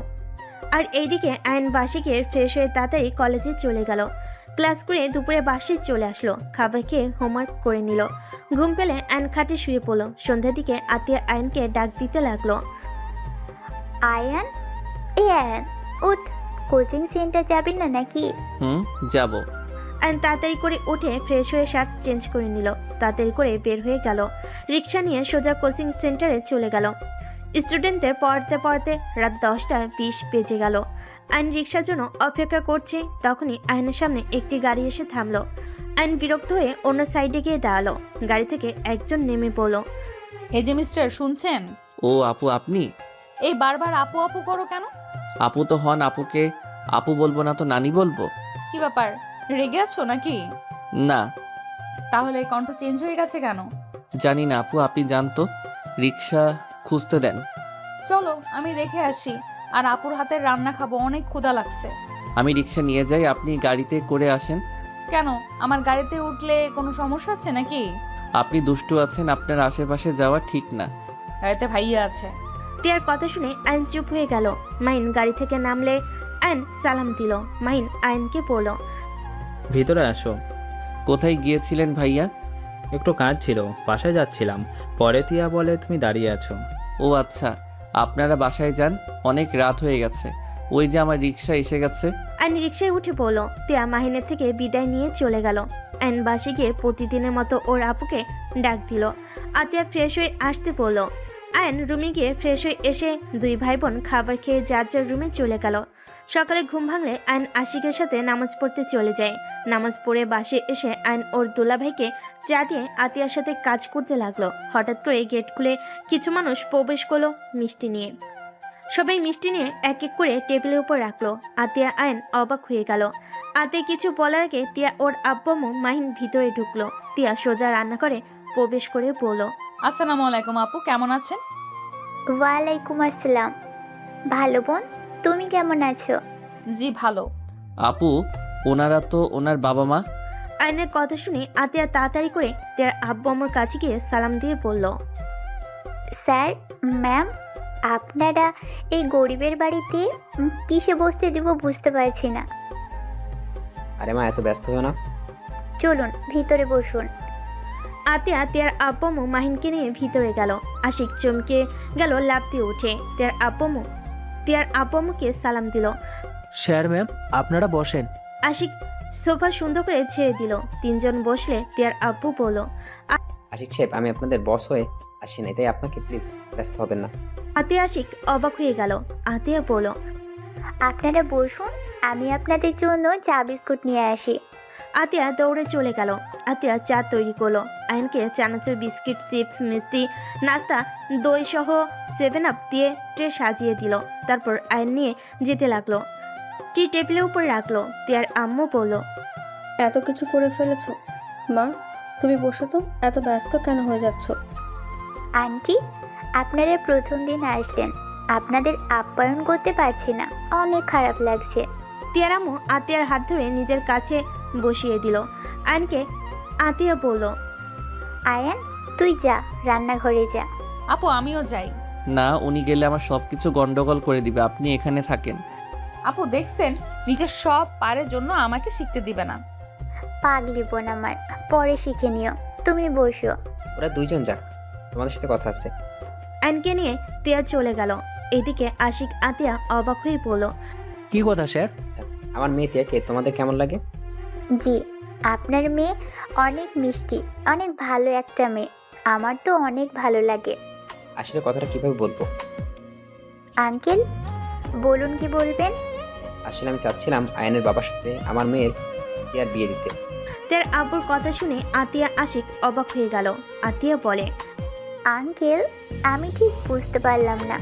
আর এইদিকে আয়ন বাসে গিয়ে ফ্রেশ হয়ে তাড়াতাড়ি কলেজে চলে গেল। ক্লাস করে দুপুরে বাসায় চলে আসলো। খাবার খেয়ে হোমওয়ার্ক করে নিল। ঘুম পেলে আয়ন খাটে শুয়ে পড়লো। সন্ধ্যার দিকে আতিয়া আয়নকে ডাক দিতে লাগলো। আয়ান, আয়ান উঠ, কোচিং সেন্টার যাবি না নাকি? যাব। আয়ন তাড়াতাড়ি করে উঠে ফ্রেশ হয়ে শার্ট চেঞ্জ করে নিল। তাড়াতাড়ি করে বের হয়ে গেল। রিক্সা নিয়ে সোজা কোচিং সেন্টারে চলে গেল। স্টুডেন্টদের পড়াতে পড়াতে রাত 10:20 বেজে গেল। আয়ন রিক্সার জন্য অপেক্ষা করছে। তখনই আয়নের সামনে একটি গাড়ি এসে থামলো। আয়ন বিরক্ত হয়ে অন্য সাইডে গিয়ে দাঁড়ালো। গাড়ি থেকে একজন নেমে পড়ল। এই যে মিস্টার, শুনছেন? ও আপু, আপনি? এই বারবার আপু আপু করো কেন? আপু তো হন, আপুকে আপু বলবো না তো নানি বলবো? কি ব্যাপার, রেগে আছো নাকি? না, তাহলে কণ্ঠ চেঞ্জ হয়ে গেছে কেন? জানি না আপু, আপনি জানতো। রিক্সা খুঁজতে দেন। চলো আমি রেখে আসি, আর আপুর হাতের রান্না খাবো, অনেক ক্ষুধা লাগছে। আমি রিক্সা নিয়ে যাই, আপনি গাড়িতে করে আসেন। কেন, আমার গাড়িতে উঠলে কোনো সমস্যা আছে নাকি? আপনি দুষ্টু আছেন, আপনার আশেপাশে যাওয়া ঠিক না। গাড়িতে ভাইয়া আছে। টিয়ার কথা শুনে আয়ন চুপ হয়ে গেল। মাহিন গাড়ি থেকে নামলে আয়ন সালাম দিল। মাহিন আয়নকে বলল, ভিতরে আসো। কোথায় গিয়েছিলেন ভাইয়া? একটু কাজ ছিল, বাসায় যাচ্ছিলাম। পরে তিয়া বলে তুমি দাঁড়িয়ে আছো। ও আচ্ছা, আপনারা বাসায় যান, অনেক রাত হয়ে গেছে। ওই যে আমার রিক্সা এসে গেছে। আয়ন রিক্সায় উঠে পড়ল। টিয়া মাহিনের থেকে বিদায় নিয়ে চলে গেল। আয়ন বাসে গিয়ে প্রতিদিনের মতো ওর আপুকে ডাক দিল। আতিয়া ফ্রেশ হয়ে আসতে বলল। আয়ন রুমে গিয়ে ফ্রেশ হয়ে এসে দুই ভাই বোন খাবার খেয়ে যার যার রুমে চলে গেল। সকালে ঘুম ভাঙলে আয়ন আশিকের সাথে নামাজ পড়তে চলে যায়। নামাজ পড়ে বাসে এসে আয়ন ওর দুলাভাইকে চা দিয়ে আতিয়ার সাথে কাজ করতে লাগলো। হঠাৎ করে গেট খুলে কিছু মানুষ প্রবেশ করলো মিষ্টি নিয়ে। সবাই মিষ্টি নিয়ে এক এক করে টেবিলের উপর রাখলো। আতিয়া আয়ন অবাক হয়ে গেল। আতে কিছু বলার আগে তিয়া ওর আব্বু মাহিন ভিতরে ঢুকলো। তিয়া সোজা রান্না করে প্রবেশ করে বলল, আসসালামু আলাইকুম আপু, কেমন আছেন? ওয়ালাইকুম আসসালাম। ভালো বোন, তুমি কেমন আছো? জি ভালো। আপু, ওনারা তো ওনার বাবা মা। আয়নের কথা শুনে আতিয়া তাড়াতাড়ি করে তিয়ার আব্বু আম্মুর কাছে গিয়ে সালাম দিয়ে বলল, স্যার, ম্যাম, আপনারা এই গরিবের বাড়িতে কিসে বসতে দিব বুঝতে পারছি না। আরে মা, এত ব্যস্ত হও না। চলুন ভিতরে বসুন। আতিয়া তিয়ার আব্বু আম্মু মাহিনকে নিয়ে ভিতরে গেল। আশিক চমকে গেল, লাফ দিয়ে উঠে তিয়ার আব্বু আম্মুকে সালাম দিল। স্যার ম্যাম, আপনারা বসেন। আশিক সোফা সুন্দর করে ছেড়ে দিল। তিনজন বসলে তিয়ার আব্বু বলল, আশিক সাহেব, আমি আপনাদের বস হয়ে আসি নাই, তাই আপনাকে প্লিজ ব্যস্ত হবেন না। আতিয়া আশিক অবাক হয়ে গেল। আতিয়া বলল, আপনারা বসুন, আমি আপনাদের জন্য চা বিস্কুট নিয়ে আসি। আতিয়া দৌড়ে চলে গেল। আতিয়া চা তৈরি করলো। আয়নকে চানাচুর, বিস্কিট, চিপস, মিষ্টি, নাস্তা, দই সহ 7 আপ দিয়ে ট্রে সাজিয়ে দিল। তারপর আয়ন নিয়ে যেতে লাগলো। টি টেবিলের উপর রাখলো। তিয়ার আম্মু বলল, এত কিছু করে ফেলেছো মা, তুমি বসো তো, এত ব্যস্ত কেন হয়ে যাচ্ছ? আন্টি, আপনারা প্রথম দিন আসলেন, আপনাদের আপ্যায়ন করতে পারছি না, অনেক খারাপ লাগছে। তিয়ার আম্মু আতিয়ার হাত ধরে নিজের কাছে বসিয়ে দিল। আয়নকে আতিয়া বলল, আয়ান, তুই যা, রান্নাঘরে যা। আপু আমিও যাই। না, উনি গেলে আমার সবকিছু গন্ডগোল করে দিবে, আপনি এখানে থাকেন। আপু দেখছেন, নিজের সব পারের জন্য আমাকে শিখতে দিবে না। পাগলি বোন আমার, পরে শিখে নিও, তুমি বসো। ওরা দুইজন যাক, তোমাদের সাথে কথা আছে। আয়নকে নিয়ে তিয়া চলে গেল। এদিকে আশিক আতিয়া অবাক হয়ে পড়ল। কি কথা স্যার? আমার মেয়ে তিয়াকে তোমাদের কেমন লাগে? জি, আপনার মেয়ে অনেক মিষ্টি, অনেক ভালো একটা মেয়ে। আমার তো অনেক ভালো লাগে। আসলে কথাটা কিভাবে বলবো? আঙ্কেল, বলুন কি বলবেন? আসলে আমি চাচ্ছিলাম আয়নের বাবার সাথে আমার মেয়ের তিয়ার বিয়ে দিতে। তার আব্বুর কথা শুনে আতিয়া আশিক অবাক হয়ে গেল। আতিয়া বলে, আঙ্কেল, আমি ঠিক বুঝতে পারলাম না।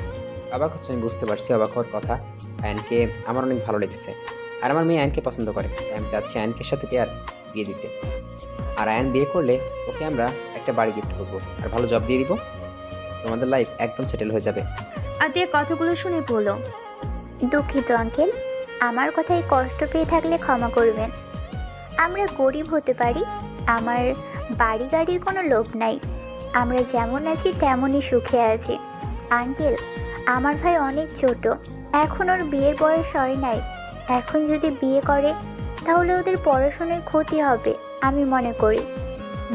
অবাক হচ্ছে, আমি বুঝতে পারছি অবাক হওয়ার কথা। আয়নকে আমার অনেক ভালো লেগেছে, আর আমার মেয়ে আয়নকে পছন্দ করে। তাই আমি চাচ্ছি আয়নকে সাথে তিয়ার বিয়ে দিতে। আর আয়ন বিয়ে করলে ওকে আমরা একটা বাড়ি গিফট করবো আর ভালো জব দিয়ে দিব। তোমাদের লাইফ একদম সেটেল হয়ে যাবে। আতিয়া কথাগুলো শুনে পড়ল। দুঃখিত আঙ্কেল, আমার কথায় কষ্ট পেয়ে থাকলে ক্ষমা করবেন। আমরা গরিব হতে পারি, আমার বাড়ি গাড়ির কোনো লোভ নাই। আমরা যেমন আছি তেমনই সুখে আছি। আঙ্কেল, আমার ভাই অনেক ছোট, এখন ওর বিয়ের বয়স হয় নাই। এখন যদি বিয়ে করে তাহলে ওদের পড়াশোনার ক্ষতি হবে আমি মনে করি।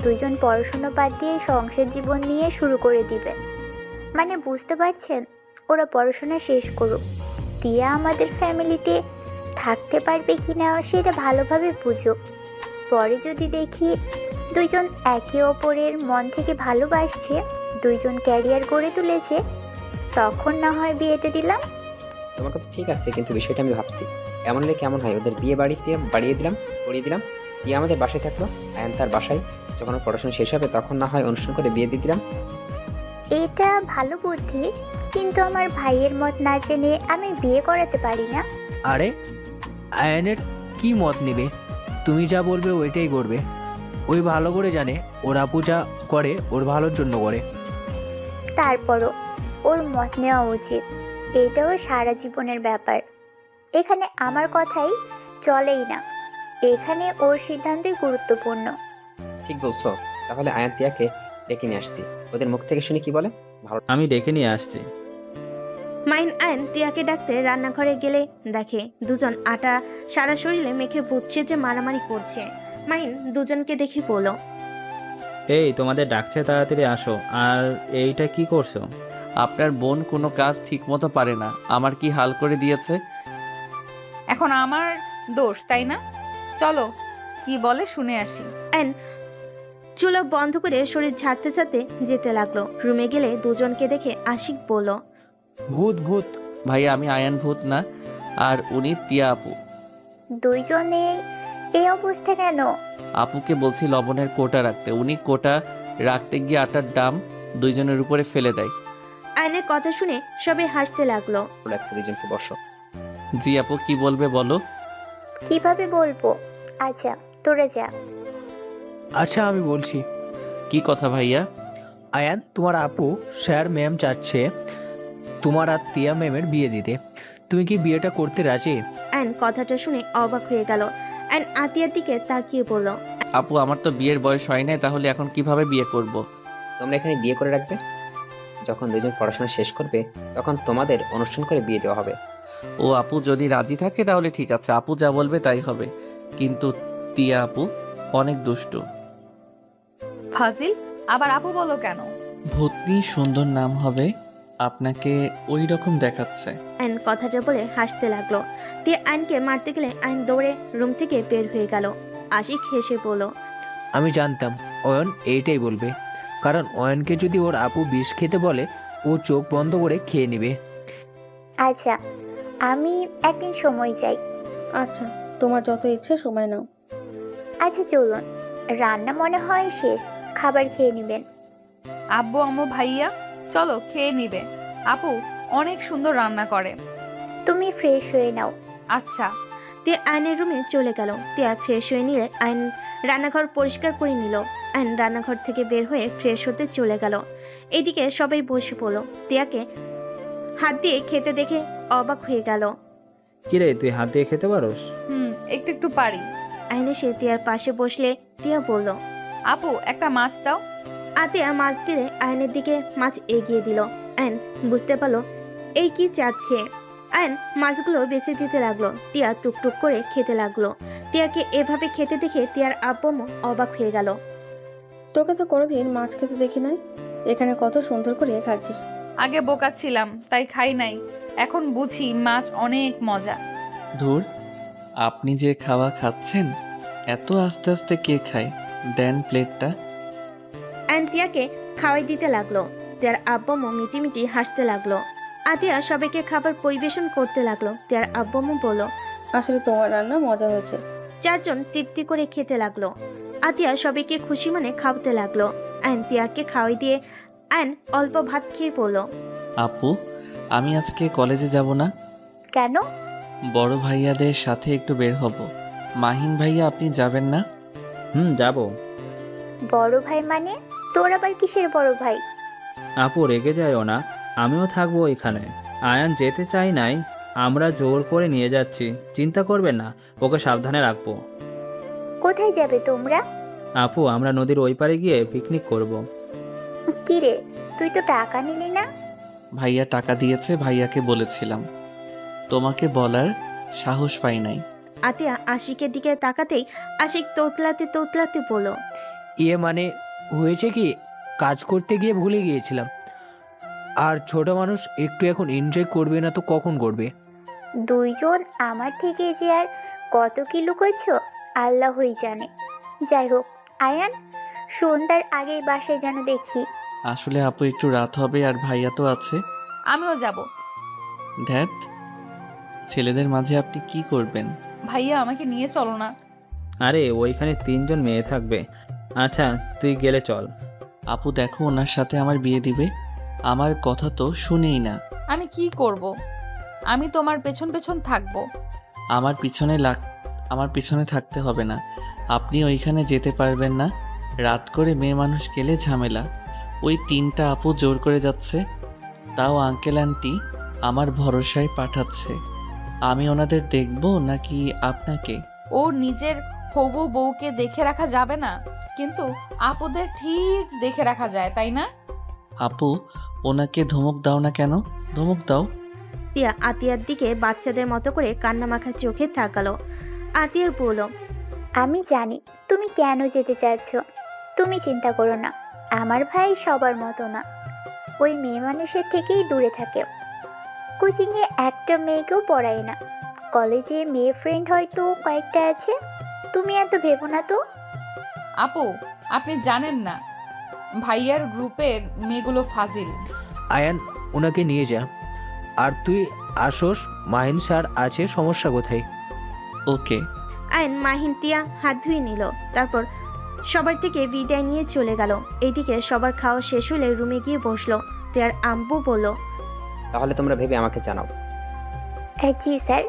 দুইজন পড়াশোনা বাদ দিয়ে সংসার জীবন নিয়ে শুরু করে দিবে। মানে বুঝতে পারছেন, ওরা পড়াশোনা শেষ করুক। টিয়া আমাদের ফ্যামিলিতে থাকতে পারবে কি না সেটা ভালোভাবে বুঝুক। পরে যদি দেখি দুইজন একে অপরের মন থেকে ভালোবাসছে, দুইজন ক্যারিয়ার গড়ে তুলেছে, তখন না হয় বিয়েতে দিলাম। তোমার কথা ঠিক আছে, কিন্তু বিষয়টা আমি ভাবছি এমন হলে কেমন হয়? ওদের বিয়ে বাড়িতে করিয়ে দিলাম। টিয়া আমাদের বাসায় থাকলো, আয়ন তার বাসায়। যখন ওর পড়াশোনা শেষ হবে তখন না হয় অনুষ্ঠান করে বিয়ে দিয়ে দিলাম। এটা ভালো বুদ্ধি, কিন্তু আমার ভাইয়ের মত না জেনে আমি বিয়ে করাতে পারি না। আরে আয়নের কি মত নেবে? তুমি যা বলবে ওইটাই করবে। ওই ভালো করে জানে ওর আপু যা করে ওর ভালোর জন্য করে। তারপরও ওর মত নেওয়া উচিত, এটাও সারা জীবনের ব্যাপার। এখানে আমার কথাই চলেই না, এখানে ওর সিদ্ধান্তই গুরুত্বপূর্ণ। ঠিক বলছো। তাহলে আয়ন টিয়াকে ডেকে নিয়ে আসছি, ওদের মুখ থেকে শুনি কি বলে। ভালো। আমি ডেকে নিয়ে আসছি। মাইন আয়ন তিয়াকে ডাকতে রান্নাঘরে গেলে দেখে দুজন আটা সারা শরীরে মেখে বুঝছে যে মারামারি করছে। মাইন দুজনকে দেখে বলল, এই তোমাদের ডাকছে, তাড়াতাড়ি আসো। আর এইটা কি করছো? আপনার বোন কোনো কাজ ঠিকমতো পারে না, আমার কি হাল করে দিয়েছে। এখন আমার দোষ, তাই না? চলো কি বলে শুনে আসি। আয়ন চুলা বন্ধ করে শরীর ঝাড়তে ঝাড়তে যেতে লাগলো। রুমে গেলে দুজনকে দেখে আশিক বলল, ভূত ভূত। ভাইয়া আমি আয়ান ভূত না, আর উনি তিয়া আপু। দুইজনে এই অবস্থা কেন? আপুকে বলছি লবণের কোটা রাখতে, উনি কোটা রাখতে গিয়ে আটার ডাম দুইজনের উপরে ফেলে দেয়। আয়নের কথা শুনে সবাই হাসতে লাগলো। লাগছে, দুজনকে বসো। জি আপু কি বলবে বলো। কিভাবে বলবো? আচ্ছা, তোরে যা। আচ্ছা আমি বলছি। কি কথা ভাইয়া? আয়ান, তোমার আপু স্যার ম্যাম চাচ্ছে তোমার আর তিয়া ম্যামের বিয়ে দিতে। তুমি কি বিয়েটা করতে রাজি? আয়ন কথাটা শুনে অবাক হয়ে গেল। আয়ন আতিয়ার দিকে তাকিয়ে বলল, আপু আমার তো বিয়ের বয়স হয় নাই, তাহলে এখন কিভাবে বিয়ে করব। তোমরা এখানে বিয়ে করে রাখবে, যখন দুজন পড়াশোনা শেষ করবে তখন তোমাদের অনুষ্ঠান করে বিয়ে দেওয়া হবে। ও আপু যদি রাজি থাকে তাহলে ঠিক আছে, আপু যা বলবে তাই হবে। কিন্তু তিয়া আপু অনেক দুষ্টু। ফাজিল, আবার আপু বলো কেন? ভূতনি সুন্দর নাম হবে, আপনাকে ওই রকম দেখাচ্ছে। আয়ন কথাটা বলে হাসতে লাগলো। তিয়া আয়নকে মারতে গেলে আয়ন দৌড়ে রুম থেকে বের হয়ে গেল। আশিক হেসে বলল, আমি জানতাম অয়ন এইটাই বলবে, কারণ অয়নকে যদি ওর আপু বিষ খেতে বলে ও চোখ বন্ধ করে খেয়ে নেবে। আচ্ছা, আমি একদিন সময় চাই। আচ্ছা, তোমার যত ইচ্ছে সময় নাও। আচ্ছা চলুন, রান্না মনে হয় শেষ, খাবার খেয়ে নেবেন। আব্বু আম্মু ভাইয়া চলো খেয়ে নিবে। আপু অনেক সুন্দর রান্না করে। তুমি ফ্রেশ হয়ে নাও। আচ্ছা। তিয়া আয়নের রুমে চলে গেল। তিয়া ফ্রেশ হয়ে নিলে আয়ন রান্নাঘর পরিষ্কার করে নিল। আয়ন রান্নাঘর থেকে বের হয়ে ফ্রেশ হতে চলে গেল। এদিকে সবাই বসে পড়ল। তিয়াকে হাত দিয়ে খেতে দেখে অবাক হয়ে গেল। কিরে তুই হাত দিয়ে খেতে পারোস? একটু একটু পারি। আয়ন এসে তিয়ার পাশে বসলে তিয়া বলল, আপু একটা মাছ দাও। আতিয়া মাছ দিলে আয়নের দিকে মাছ এগিয়ে দিল। আয়ন বুঝতে পারলো এই কি চাচ্ছে। আয়ন মাছগুলো বেছে দিতে লাগলো। টিয়া টুকটুক করে খেতে লাগলো। টিয়াকে এভাবে খেতে দেখে টিয়ার আব্বু অবাক হয়ে গেল। তোকে তো কোনোদিন মাছ খেতে দেখি নাই। এখানে কত সুন্দর করে খাচ্ছিস। আগে বোকা ছিলাম তাই খাই নাই, এখন বুঝি মাছ অনেক মজা। ধুর, আপনি যে খাওয়া খাচ্ছেন এত আস্তে আস্তে কে খায়? দেন প্লেটটা। অ্যান তিয়াকে খাওয়াই দিতে লাগলো। তিয়ার আব্বামু মিটিমিটি হাসতে লাগলো। আতিয়া সবাইকে খাবার পরিবেশন করতে লাগলো। তিয়ার আব্বামু বলল, আসলে তোমার রান্না মজা হয়েছে। চারজন তৃপ্তি করে খেতে লাগলো। আতিয়া সবাইকে খুশি মনে খাওয়াতে লাগলো। অ্যান তিয়াকে খাওয়াই দিয়ে অ্যান অল্প ভাত খেয়ে বলল, আপু, আমি আজকে কলেজে যাব না। কেন? বড় ভাইয়াদের সাথে একটু বের হব। মাহিন ভাইয়া, আপনি যাবেন না? যাব। বড় ভাই মানে? তোর আবার কিসের বড় ভাই? আপু রেগে যায়ও না, আমিও থাকবো এখানে। আয়ান যেতে চাই নাই, আমরা জোর করে নিয়ে যাচ্ছি, চিন্তা করবেন না, ওকে সাবধানে রাখবো। কোথায় যাবে তোমরা? আপু, আমরা নদীর ওই পারে গিয়ে পিকনিক করব। কি রে, তুই তো টাকা নিলি না? ভাইয়া টাকা দিয়েছে, ভাইয়াকে বলেছিলাম, তোমাকে বলার সাহস পাই নাই। আতিয়া আশিকের দিকে তাকাতেই আশিক তোতলাতে তোতলাতে বলল, ইয়ে মানে হয়েছে কি, কাজ করতে গিয়ে ভুলে গিয়েছিলাম। আর ছোট মানুষ একটু এখন এনজয় করবে না তো কখন করবে? দুইজন আমার থেকে যে আর কত কি লুকোছ আল্লাহই জানে। যাই হোক আয়ান, সন্ধ্যার আগেই বাসায় যেন দেখি। আসলে আপু একটু রাত হবে আর ভাইয়া তো আছে। আমিও যাব। ধ্যাত, ছেলেদের মাঝে আপনি কি করবেন? ভাইয়া আমাকে নিয়ে চলো না। আরে ওইখানে 3জন মেয়ে থাকবে। আচ্ছা, তুই গেলে চল। আপু দেখো, ওনার সাথে আমার বিয়ে দিবে। আমার কথা তো শুনেই না। আমি কি করব? আমি তোমার পেছন পেছন থাকবো। আমার পিছনে থাকতে হবে না। আপনি ওইখানে যেতে পারবেন না। রাত করে মেয়ে মানুষ গেলে ঝামেলা। ওই 3টা আপু জোর করে যাচ্ছে, তাও আঙ্কেল আন্টি আমার ভরসায় পাঠাচ্ছে। আমি ওনাদের দেখবো নাকি আপনাকে? ও নিজের হবু বউকে দেখে রাখা যাবে না, কিন্তু আপুদের ঠিক দেখে রাখা যায়, তাই না? আপু, ওনাকে ধমক দাও না কেন? ধমক দাও। তিয়া আতিয়ার দিকে বাচ্চাদের মতো করে কান্নামাখা চোখে তাকালো। আতিয়া বলল, আমি জানি তুমি কেন যেতে চাচ্ছ। তুমি চিন্তা করো না, আমার ভাই সবার মতো না। ওই মেয়ে মানুষের থেকেই দূরে থাকে। কোচিংয়ে একটা মেয়েকেও পড়ায় না। কলেজে মেয়ে ফ্রেন্ড হয়তো কয়েকটা আছে। তুমি এত ভেবো না তো। আপু, আপনি জানেন না ভাইয়ার গ্রুপের মেয়েগুলো ফাজিল। আয়ান, ওনাকে নিয়ে যা। আর তুই আসোস, মাহিন স্যার আছে, সমস্যা কোথায়? ওকে। আইন মাহিন তিয়া হাত ধুয়ে নিল। তারপর সবার থেকে বিদায় নিয়ে চলে গেল। এদিকে সবার খাওয়া শেষ হলে রুমে গিয়ে বসলো। তিয়ার আম্বু বলল, তাহলে তোমরা ভেবে আমাকে জানাও। জি স্যার।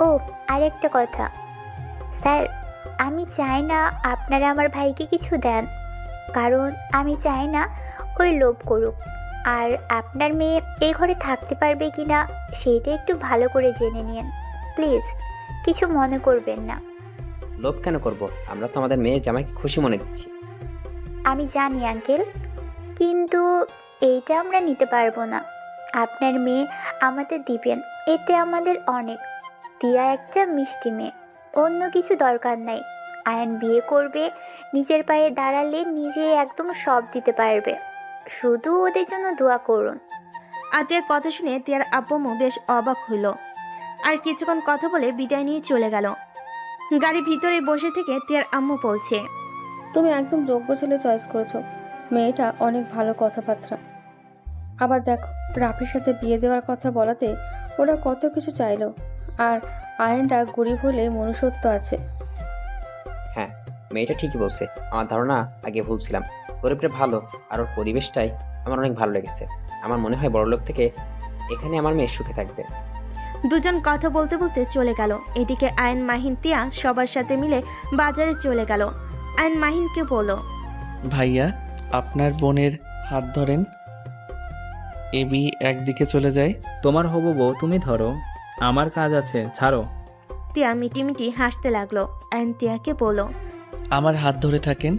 ও, আরেকটা কথা স্যার, আমি চাই না আপনারা আমার ভাইকে কিছু দেন, কারণ আমি চাই না ওই লোভ করুক। আর আপনার মেয়ে এই ঘরে থাকতে পারবে কি না সেইটা একটু ভালো করে জেনে নিন প্লিজ। কিছু মনে করবেন না। লোভ কেন করব? আমরা তো আমাদের মেয়ে জামাইকে খুশি মনে দিচ্ছি। আমি জানি আঙ্কেল, কিন্তু এইটা আমরা নিতে পারবো না। আপনার মেয়ে আমাদের দিবেন, এতে আমাদের অনেক। তিয়া একটা মিষ্টি মেয়ে, অন্য কিছু দরকার নাই। আয়ান বিয়ে করবে, নিজের পায়ে দাঁড়ালে নিজে একদম সব দিতে পারবে। শুধু ওদের জন্য দোয়া করুন। আতিয়ার কথা শুনে তিয়ার আব্বু বেশ অবাক হইল। আর কিছুক্ষণ কথা বলে বিদায় নিয়ে চলে গেল। গাড়ির ভিতরে বসে থেকে তিয়ার আম্মু বলছে, তুমি একদম যোগ্য ছেলে চয়েস করেছো। মেয়েটা অনেক ভালো কথাবার্তা। আবার দেখো, রাফির সাথে বিয়ে দেওয়ার কথা বলাতে ওরা কত কিছু চাইলো। আর আয়নটা গরিব হলে মনুষ্যত্ব আছে। হ্যাঁ, মেয়েটা ঠিকই বলছে। আমার ধারণা আগে ভুল ছিলাম। গরিবটা ভালো, আর ওর পরিবেশটাই আমার অনেক ভালো লেগেছে। আমার মনে হয় বড়লোক থেকে এখানে আমার মেয়ে সুখে থাকবে। দুজন কথা বলতে বলতে চলে গেল। এদিকে আয়ন মাহিন তিয়া সবার সাথে মিলে বাজারে চলে গেল। আয়ন মাহিনকে বলল, ভাইয়া, আপনার বোনের হাত ধরেন, এবি একদিকে চলে যায়। তোমার হবু বউ তুমি ধরো, আমার কাজ আছে, ছাড়ো। তিয়া মিটিমিটি হাসতে লাগলো। আয়ন তিয়াকে বলল, আমার হাত ধরে থাকেন।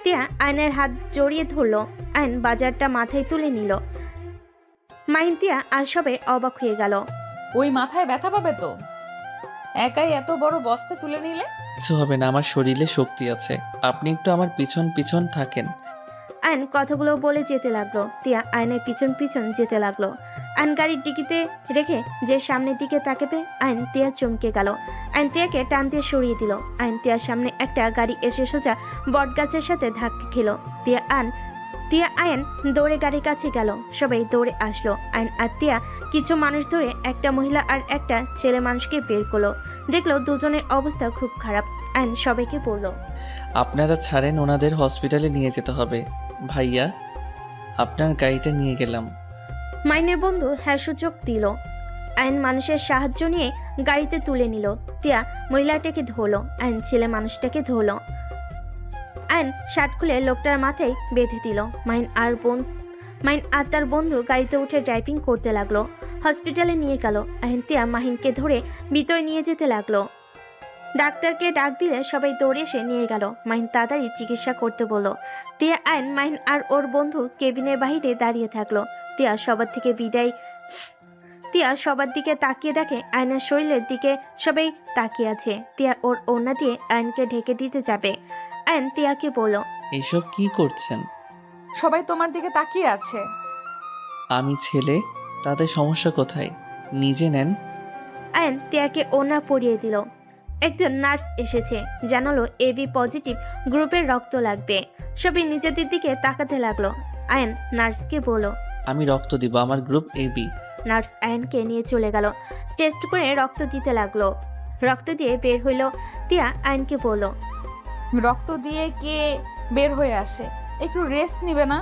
তিয়া আয়নের হাত জড়িয়ে ধরলো। আয়ন বাজারটা মাথায় তুলে নিল। মাহিন তিয়া আর সবে অবাক হয়ে গেল। ওই মাথায় ব্যথা পাবে তো, একাই এত বড় বস্তা তুলে নিলে। কিছু হবে না, আমার শরীরে শক্তি আছে। আপনি একটু আমার পিছন পিছন থাকেন। আয়ন কথাগুলো বলে যেতে লাগলো। তিয়া আয়নের পিছন পিছন যেতে লাগলো। আয়ন গাড়ির ডিকিতে রেখে যে সামনের দিকে তাকাবে আয়ন তিয়া চমকে গেল। আয়ন তিয়াকে টান দিয়ে সরিয়ে দিল। আয়ন তিয়ার সামনে একটা গাড়ি এসে সোজা বটগাছের সাথে ধাক্কা খেল। তিয়া আয়ন দৌড়ে গাড়ির কাছে গেল। সবাই দৌড়ে আসলো। আয়ন আর তিয়া কিছু মানুষ ধরে একটা মহিলা আর একটা ছেলে মানুষকে বের করলো। দেখলো দুজনের অবস্থা খুব খারাপ। আয়ন সবাইকে বলল, আপনারা ছাড়েন, ওনাদের হসপিটালে নিয়ে যেতে হবে। ভাইয়া, আপনার গাড়িটা নিয়ে গেলাম। মাইনের বন্ধু হ্যাঁ সূচক দিল। আইন মানুষের সাহায্য নিয়ে গাড়িতে তুলে নিল। তিয়া মহিলাটাকে ধরলো। আইন ছেলে মানুষটাকে ধরলো। আইন শার্ট খুলে লোকটার মাথায় বেঁধে দিল। মাইন আর তার বন্ধু গাড়িতে উঠে ড্রাইভিং করতে লাগলো। হসপিটালে নিয়ে গেল। আইন তিয়া মাহিনকে ধরে ভিতরে নিয়ে যেতে লাগলো। ডাক্তারকে ডাক দিলে সবাই দৌড়ে এসে নিয়ে গেল। মাহিন তাড়াতাড়ি চিকিৎসা করতে বলল। তিয়া আইন মাহিন আর ওর বন্ধু কেবিনের বাইরে দাঁড়িয়ে থাকলো। তিয়া সবার দিকে তাকিয়ে দেখে আয়নের শরীরের দিকে সবাই তাকিয়ে আছে। তিয়া ওর ওড়না দিয়ে আয়নকে ঢেকে দিতে যাবে। আয়ন তিয়াকে বলল, এইসব কি করছেন? সবাই তোমার দিকে তাকিয়ে আছে। আমি ছেলে, তাতে সমস্যা কোথায়? নিজে নেন। আয়ন তিয়াকে ওড়না পরিয়ে দিল। একজন নার্স এসেছে, জানালো এবি পজিটিভ গ্রুপের রক্ত লাগবে। সবাই নিজেদের দিকে তাকাতে লাগলো। আয়ন নার্সকে বলল, আমি রক্ত দিব, আমার গ্রুপ AB। নার্স আয়নকে নিয়ে চলে গেল। টেস্ট করে রক্ত দিতে লাগলো। রক্ত দিয়ে বের হইল। তিয়া আয়নকে বলল, রক্ত দিয়ে কে বের হয়ে আসে? একটু রেস্ট নিবে না?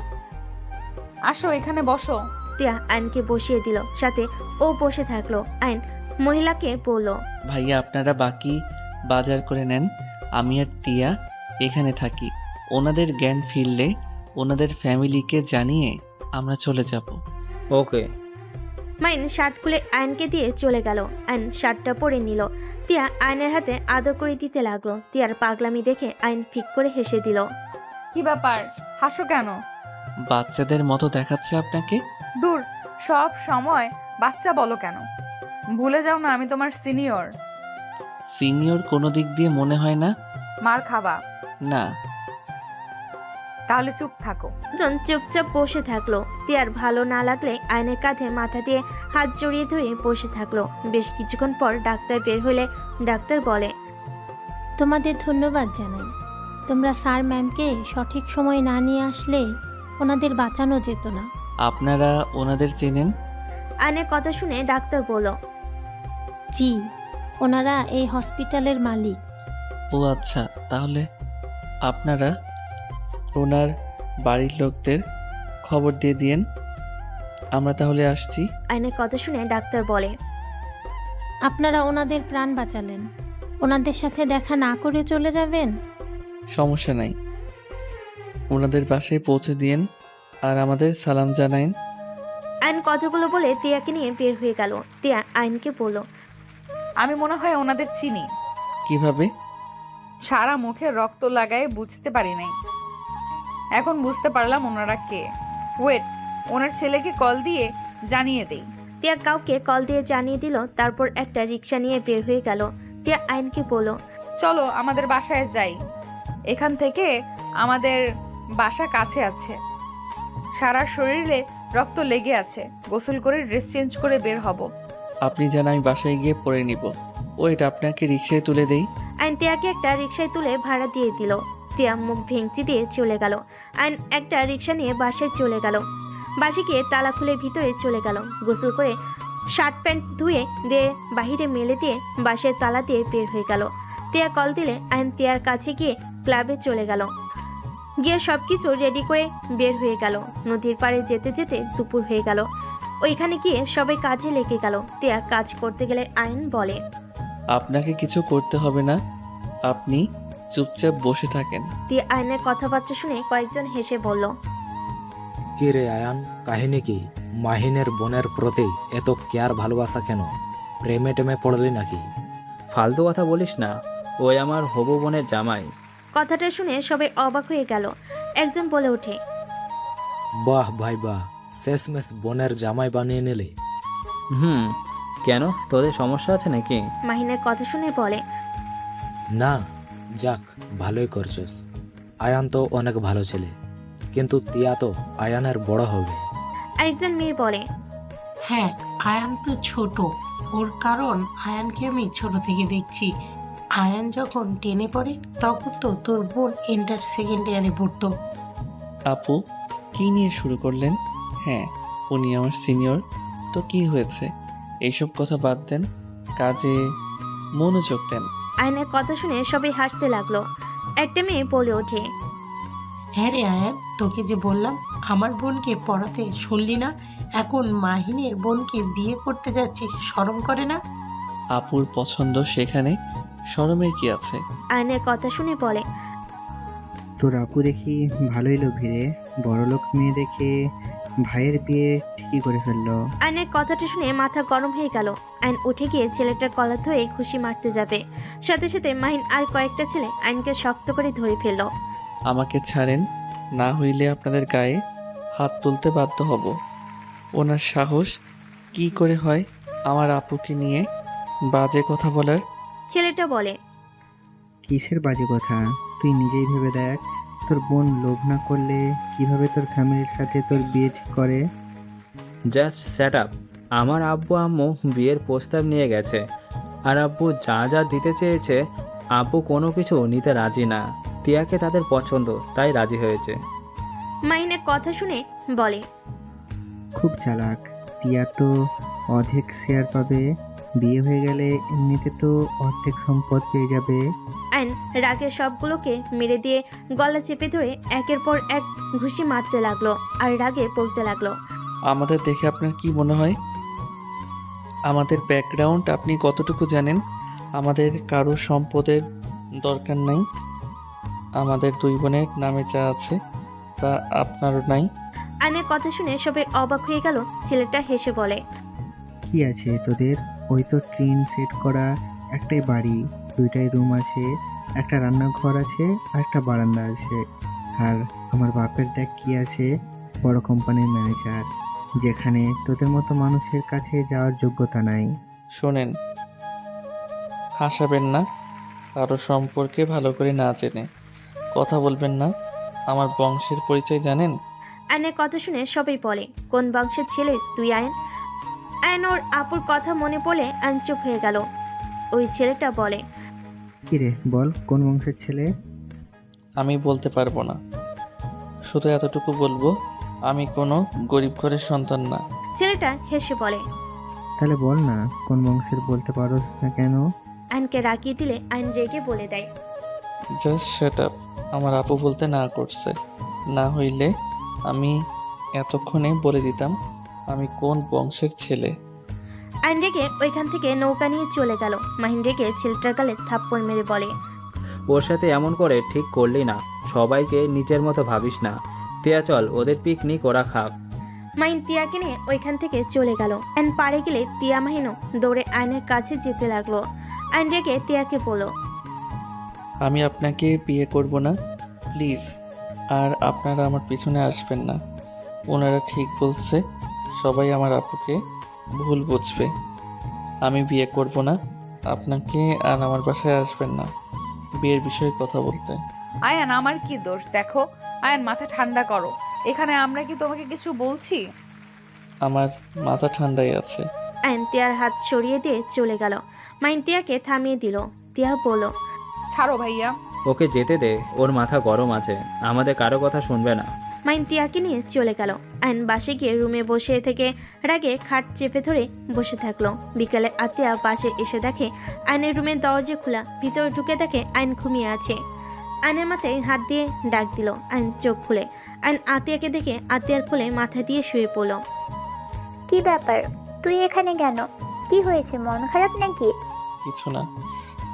আসো এখানে বসো। তিয়া আয়নকে বসিয়ে দিল। সাথে ও বসে থাকলো। আয়ন মহিলাকে বলল, ভাইয়া, আপনারা বাকি বাজার করে নেন। আমি আর তিয়া এখানে থাকি। ওনাদের জ্ঞান ফিরলে ওনাদের ফ্যামিলিকে জানিয়ে আমরা চলে যাব। ওকে। মাইন শার্ট খুলে আয়নকে দিয়ে চলে গেল। আয়ন শার্টটা পরে নিল। তিয়া আয়নের হাতে আদর করে দিতে লাগলো। তিয়ার পাগলামি দেখে আয়ন ফিক করে হেসে দিল। কি ব্যাপার, হাসো কেন? বাচ্চাদের মতো দেখাচ্ছে আপনাকে। দূর, সব সময় বাচ্চা বলো কেন? ভুলে যাও না আমি তোমার সিনিয়র। সিনিয়র কোনো দিক দিয়ে মনে হয় না। মার খাবা? না। তাহলে চুপ থাকো। জন চুপচাপ বসে থাকলো। তিয়ার ভালো না লাগলে আয়নের কাঁধে মাথা দিয়ে হাত জড়িয়ে ধরে বসে থাকলো। বেশ কিছুক্ষণ পর ডাক্তার বের হলে ডাক্তার বলে, তোমাদের ধন্যবাদ জানাই। তোমরা স্যার ম্যামকে সঠিক সময় না নিয়ে আসলে ওনাদের বাঁচানো যেত না। আপনারা ওনাদের চেনেন? আয়নের কথা শুনে ডাক্তার বলল, জি, ওনারা এই হসপিটালের মালিক। ও আচ্ছা, তাহলে আপনারা ওনার বাড়ির লোকদের খবর দিয়ে দিয়েন। আমরা তাহলে আসছি। আয়নের কথা শুনে ডাক্তার বলে, আপনারা ওনাদের প্রাণ বাঁচালেন, ওনাদের সাথে দেখা না করে চলে যাবেন? সমস্যা নাই, ওনাদের বাসায় পৌঁছে দিয়েন আর আমাদের সালাম জানাইন। আয়ন কথাগুলো বলে তিয়াকে নিয়ে বের হয়ে গেল। তিয়া আয়নকে বলল, আমি মনে হয় ওনাদের চিনি। কিভাবে? সারা মুখে রক্ত লাগায় বুঝতে পারি নাই, এখন বুঝতে পারলাম ওনারা কে। ওয়েট, ওনার ছেলেকে কল দিয়ে জানিয়ে দেই। তিয়া কাউকে কল দিয়ে জানিয়ে দিল। তারপর একটা রিক্সা নিয়ে বের হয়ে গেল। তিয়া আয়নকে বলল, চলো আমাদের বাসায় যাই, এখান থেকে আমাদের বাসা কাছে আছে। সারা শরীরে রক্ত লেগে আছে, গোসল করে ড্রেস চেঞ্জ করে বের হব। আপনি যেন, আমি বাসায় গিয়ে পরে নিব। ওইট, আপনাকে রিক্সায় তুলে দেই। আয়ন তিয়াকে একটা রিক্সায় তুলে ভাড়া দিয়ে দিল। তিয়া মুখ ভেঙচি দিয়ে চলে গেল। আয়ন একটা রিক্সা নিয়ে বাসায় চলে গেল। বাসে গিয়ে তালা খুলে ভিতরে চলে গেল। গোসল করে শার্ট প্যান্ট ধুয়ে দিয়ে বাহিরে মেলে দিয়ে বাসের তালা দিয়ে বের হয়ে গেল। তিয়া কল দিলে আয়ন তিয়ার কাছে গিয়ে ক্লাবে চলে গেল। গিয়ে সবকিছু রেডি করে বের হয়ে গেল। নদীর পাড়ে যেতে যেতে দুপুর হয়ে গেল। ওইখানে গিয়ে সবাই কাজে লেগে গেল। তিয়া কাজ করতে গেলে আয়ন বলে, আপনাকে কিছু করতে হবে না, আপনি চুপচাপ বসে থাকেন। তিয়া আয়নের কথাবার্তা শুনে কয়েকজন হেসে বলল, কি রে আয়ান, কাহিনী কি? মাহিনের বোনের প্রতি এত কেয়ার ভালোবাসা কেন? প্রেমে টেমে পড়লি নাকি? ফালতু কথা বলিস না, ওই আমার হবু বোনের জামাই। কথাটা শুনে সবাই অবাক হয়ে গেল। একজন বলে ওঠে, বাহ ভাই বাহ, শেষমেশ বোনের জামাই বানিয়ে নিলে। কেন, তোদের সমস্যা আছে নাকি? মাহিনের কথা শুনে বলে, না, যাক ভালোই করছস। আয়ান তো অনেক ভালো ছেলে। কিন্তু তিয়া তো আয়ানের বড় হবে। আরেকজন মেয়ে বলে, হ্যাঁ, আয়ান তো ছোট, ওর কারণ আয়ানকে আমি ছোট থেকে দেখছি। আয়ান যখন টেনে পড়ে তখন তো তোর বোন ইন্টার সেকেন্ড ইয়ারে পড়তো। আপু কি নিয়ে শুরু করলেন? হ্যাঁ, উনি আমার সিনিয়র, তো কি হয়েছে? এইসব কথা বাদ দেন, কাজে মনোযোগ দেন। আয়নের কথা শুনে সবাই হাসতে লাগলো। একটা মেয়ে বলে ওঠে, হ্যাঁ রে আয়ান, তোকে যে বললাম আমার বোনকে পড়াতে, শুনলি না? এখন মাহিনের বোনকে বিয়ে করতে যাচ্ছিস, শরম করে না? আপুর পছন্দ, সেখানে শরমের কি আছে? আয়নের কথা শুনে বলে, তোর আপু দেখি ভালোই লোভী রে, বড়লোক মেয়ে দেখে ভাইয়ের বিয়ে ঠিকই করে ফেললো। আয়নের কথাটা শুনে মাথা গরম হয়ে গেল। আইন উঠে গিয়ে ছেলেটার কলা ধরে খুশি মারতে যাবে, সাথে সাথে মাহিন আর কয়েকটা ছেলে আইনকে শক্ত করে ধরে ফেললো। আমাকে ছাড়েন, না হইলে আপনাদের গায়ে হাত তুলতে বাধ্য হব। ওনার সাহস কি করে হয় আমার আপুকে নিয়ে বাজে কথা বলার? ছেলেটা বলে, কিসের বাজে কথা? তুই নিজেই ভেবে দেখ, তোর বোন লোভ না করলে কিভাবে তোর ফ্যামিলির সাথে তোর বিয়ে ঠিক করে? Just set up. আমার আব্বু আম্মু বিয়ের প্রস্তাব নিয়ে গেছে, আর আব্বু যা যা দিতে চেয়েছে আব্বু কোনো কিছু নিতে রাজি না। টিয়াকে তাদের পছন্দ, তাই রাজি হয়েছে। মাহিনের কথা শুনে বলে, খুব চালাক। তিয়া তো অর্ধেক শেয়ার পাবে, বিয়ে হয়ে গেলে এমনিতে তো অর্ধেক সম্পদ পেয়ে যাবে। আইন রাগে সবগুলোকে মেরে দিয়ে গলা চেপে ধরে একের পর এক ঘুষি মারতে লাগলো আর রাগে পড়তে লাগলো। আমাদের দেখে আপনার কি মনে হয়? আমাদের ব্যাকগ্রাউন্ড আপনি কতটুকু জানেন? আমাদের কারো সম্পদের দরকার নাই। আমাদের দুই বোনের নামে যা আছে তা আপনারও নাই। আইনের কথা শুনে সবাই অবাক হয়ে গেল। ছেলেটা হেসে বলে, কি আছে তোদের? ওই তো ট্রেন সেট করা একটাই বাড়ি, দুইটাই রুম আছে, একটা রান্নাঘর আছে আর একটা বারান্দা আছে। আর আমার বাপের দেখ কি আছে, বড় কোম্পানির ম্যানেজার, যেখানে তোদের মতো মানুষের কাছে যাওয়ার যোগ্যতা নাই। শোনেন, হাসাবেন না, কারো সম্পর্কে ভালো করে না জেনে কথা বলবেন না। আমার বংশের পরিচয় জানেন? আয়নের কথা শুনে সবাই বলে, কোন বংশের ছেলে তুই আয়ন? আয়ন ওর আপুর কথা মনে পড়লে আইন চুপ হয়ে গেল। ওই ছেলেটা বলে, কি রে বল, কোন বংশের ছেলে? আমি বলতে পারবো না, শুধু এতটুকু বলবো, আমি কোনো গরিব ঘরের সন্তান না। ছেলেটা হেসে বলে, তাহলে বল না কোন বংশের, বলতে পারোস না কেন? আইনকে রাগিয়ে দিলে আইন রেগে বলে দেয়, জাস্ট সেট আপ। আমার আপু বলতে না করছে, না হইলে আমি এতক্ষণে বলে দিতাম আমি কোন বংশের ছেলে। আইন রেগে ওইখান থেকে নৌকা নিয়ে চলে গেল। মাহিন রেগে ছেলেটার গালে থাপ্পড় মেরে বলে, ওর সাথে এমন করে ঠিক করলি না, সবাইকে নিজের মতো ভাবিস না। টিয়া চল, ওদের পিকনিক ওরা খাক। মাহিন তিয়াকে নিয়ে ওইখান থেকে চলে গেল। আইন পাড়ে গেলে তিয়া মাহিনও দৌড়ে আইনের কাছে যেতে লাগলো। আইন রেগে তিয়াকে বলল, আমি আপনাকে বিয়ে করব না, প্লিজ। আর আপনারা আমার পিছনে আসবেন না। ওনারা ঠিক বলছে, সবাই আমার আপুকে ভুল বুঝবে। আমি বিয়ে করব না, আপনাকে আর আমার বাসায় আসবেন না বিয়ের বিষয়ে কথা বলতে। আয়ান, আমার কি দোষ? দেখো আয়ান, মাথা ঠান্ডা করো। এখানে আমরা কি তোমাকে কিছু বলছি? আমার মাথা ঠান্ডাই আছে। আইন তিয়ার হাত সরিয়ে দিয়ে চলে গেল। মাহিন তিয়াকে থামিয়ে দিল। তিয়া বলল, ছাড়ো ভাইয়া। ওকে যেতে দে, ওর মাথা গরম আছে, আমাদের কারো কথা শুনবে না। মাহিন তিয়াকে নিয়ে চলে গেল। আইন বাসে গিয়ে রুমে বসে থেকে রাগে খাট চেপে ধরে বসে থাকলো। বিকালে আতিয়া বাসে এসে দেখে আইনের রুমের দরজা খোলা। ভিতরে ঢুকে দেখে আইন ঘুমিয়ে আছে। আইনের মাথায় হাত দিয়ে ডাক দিল। আইন চোখ খুলে আইন আতিয়াকে দেখে আতিয়ার কোলে মাথা দিয়ে শুয়ে পড়ল। কি ব্যাপার, তুই এখানে কেন? কি হয়েছে, মন খারাপ নাকি? কিছু না,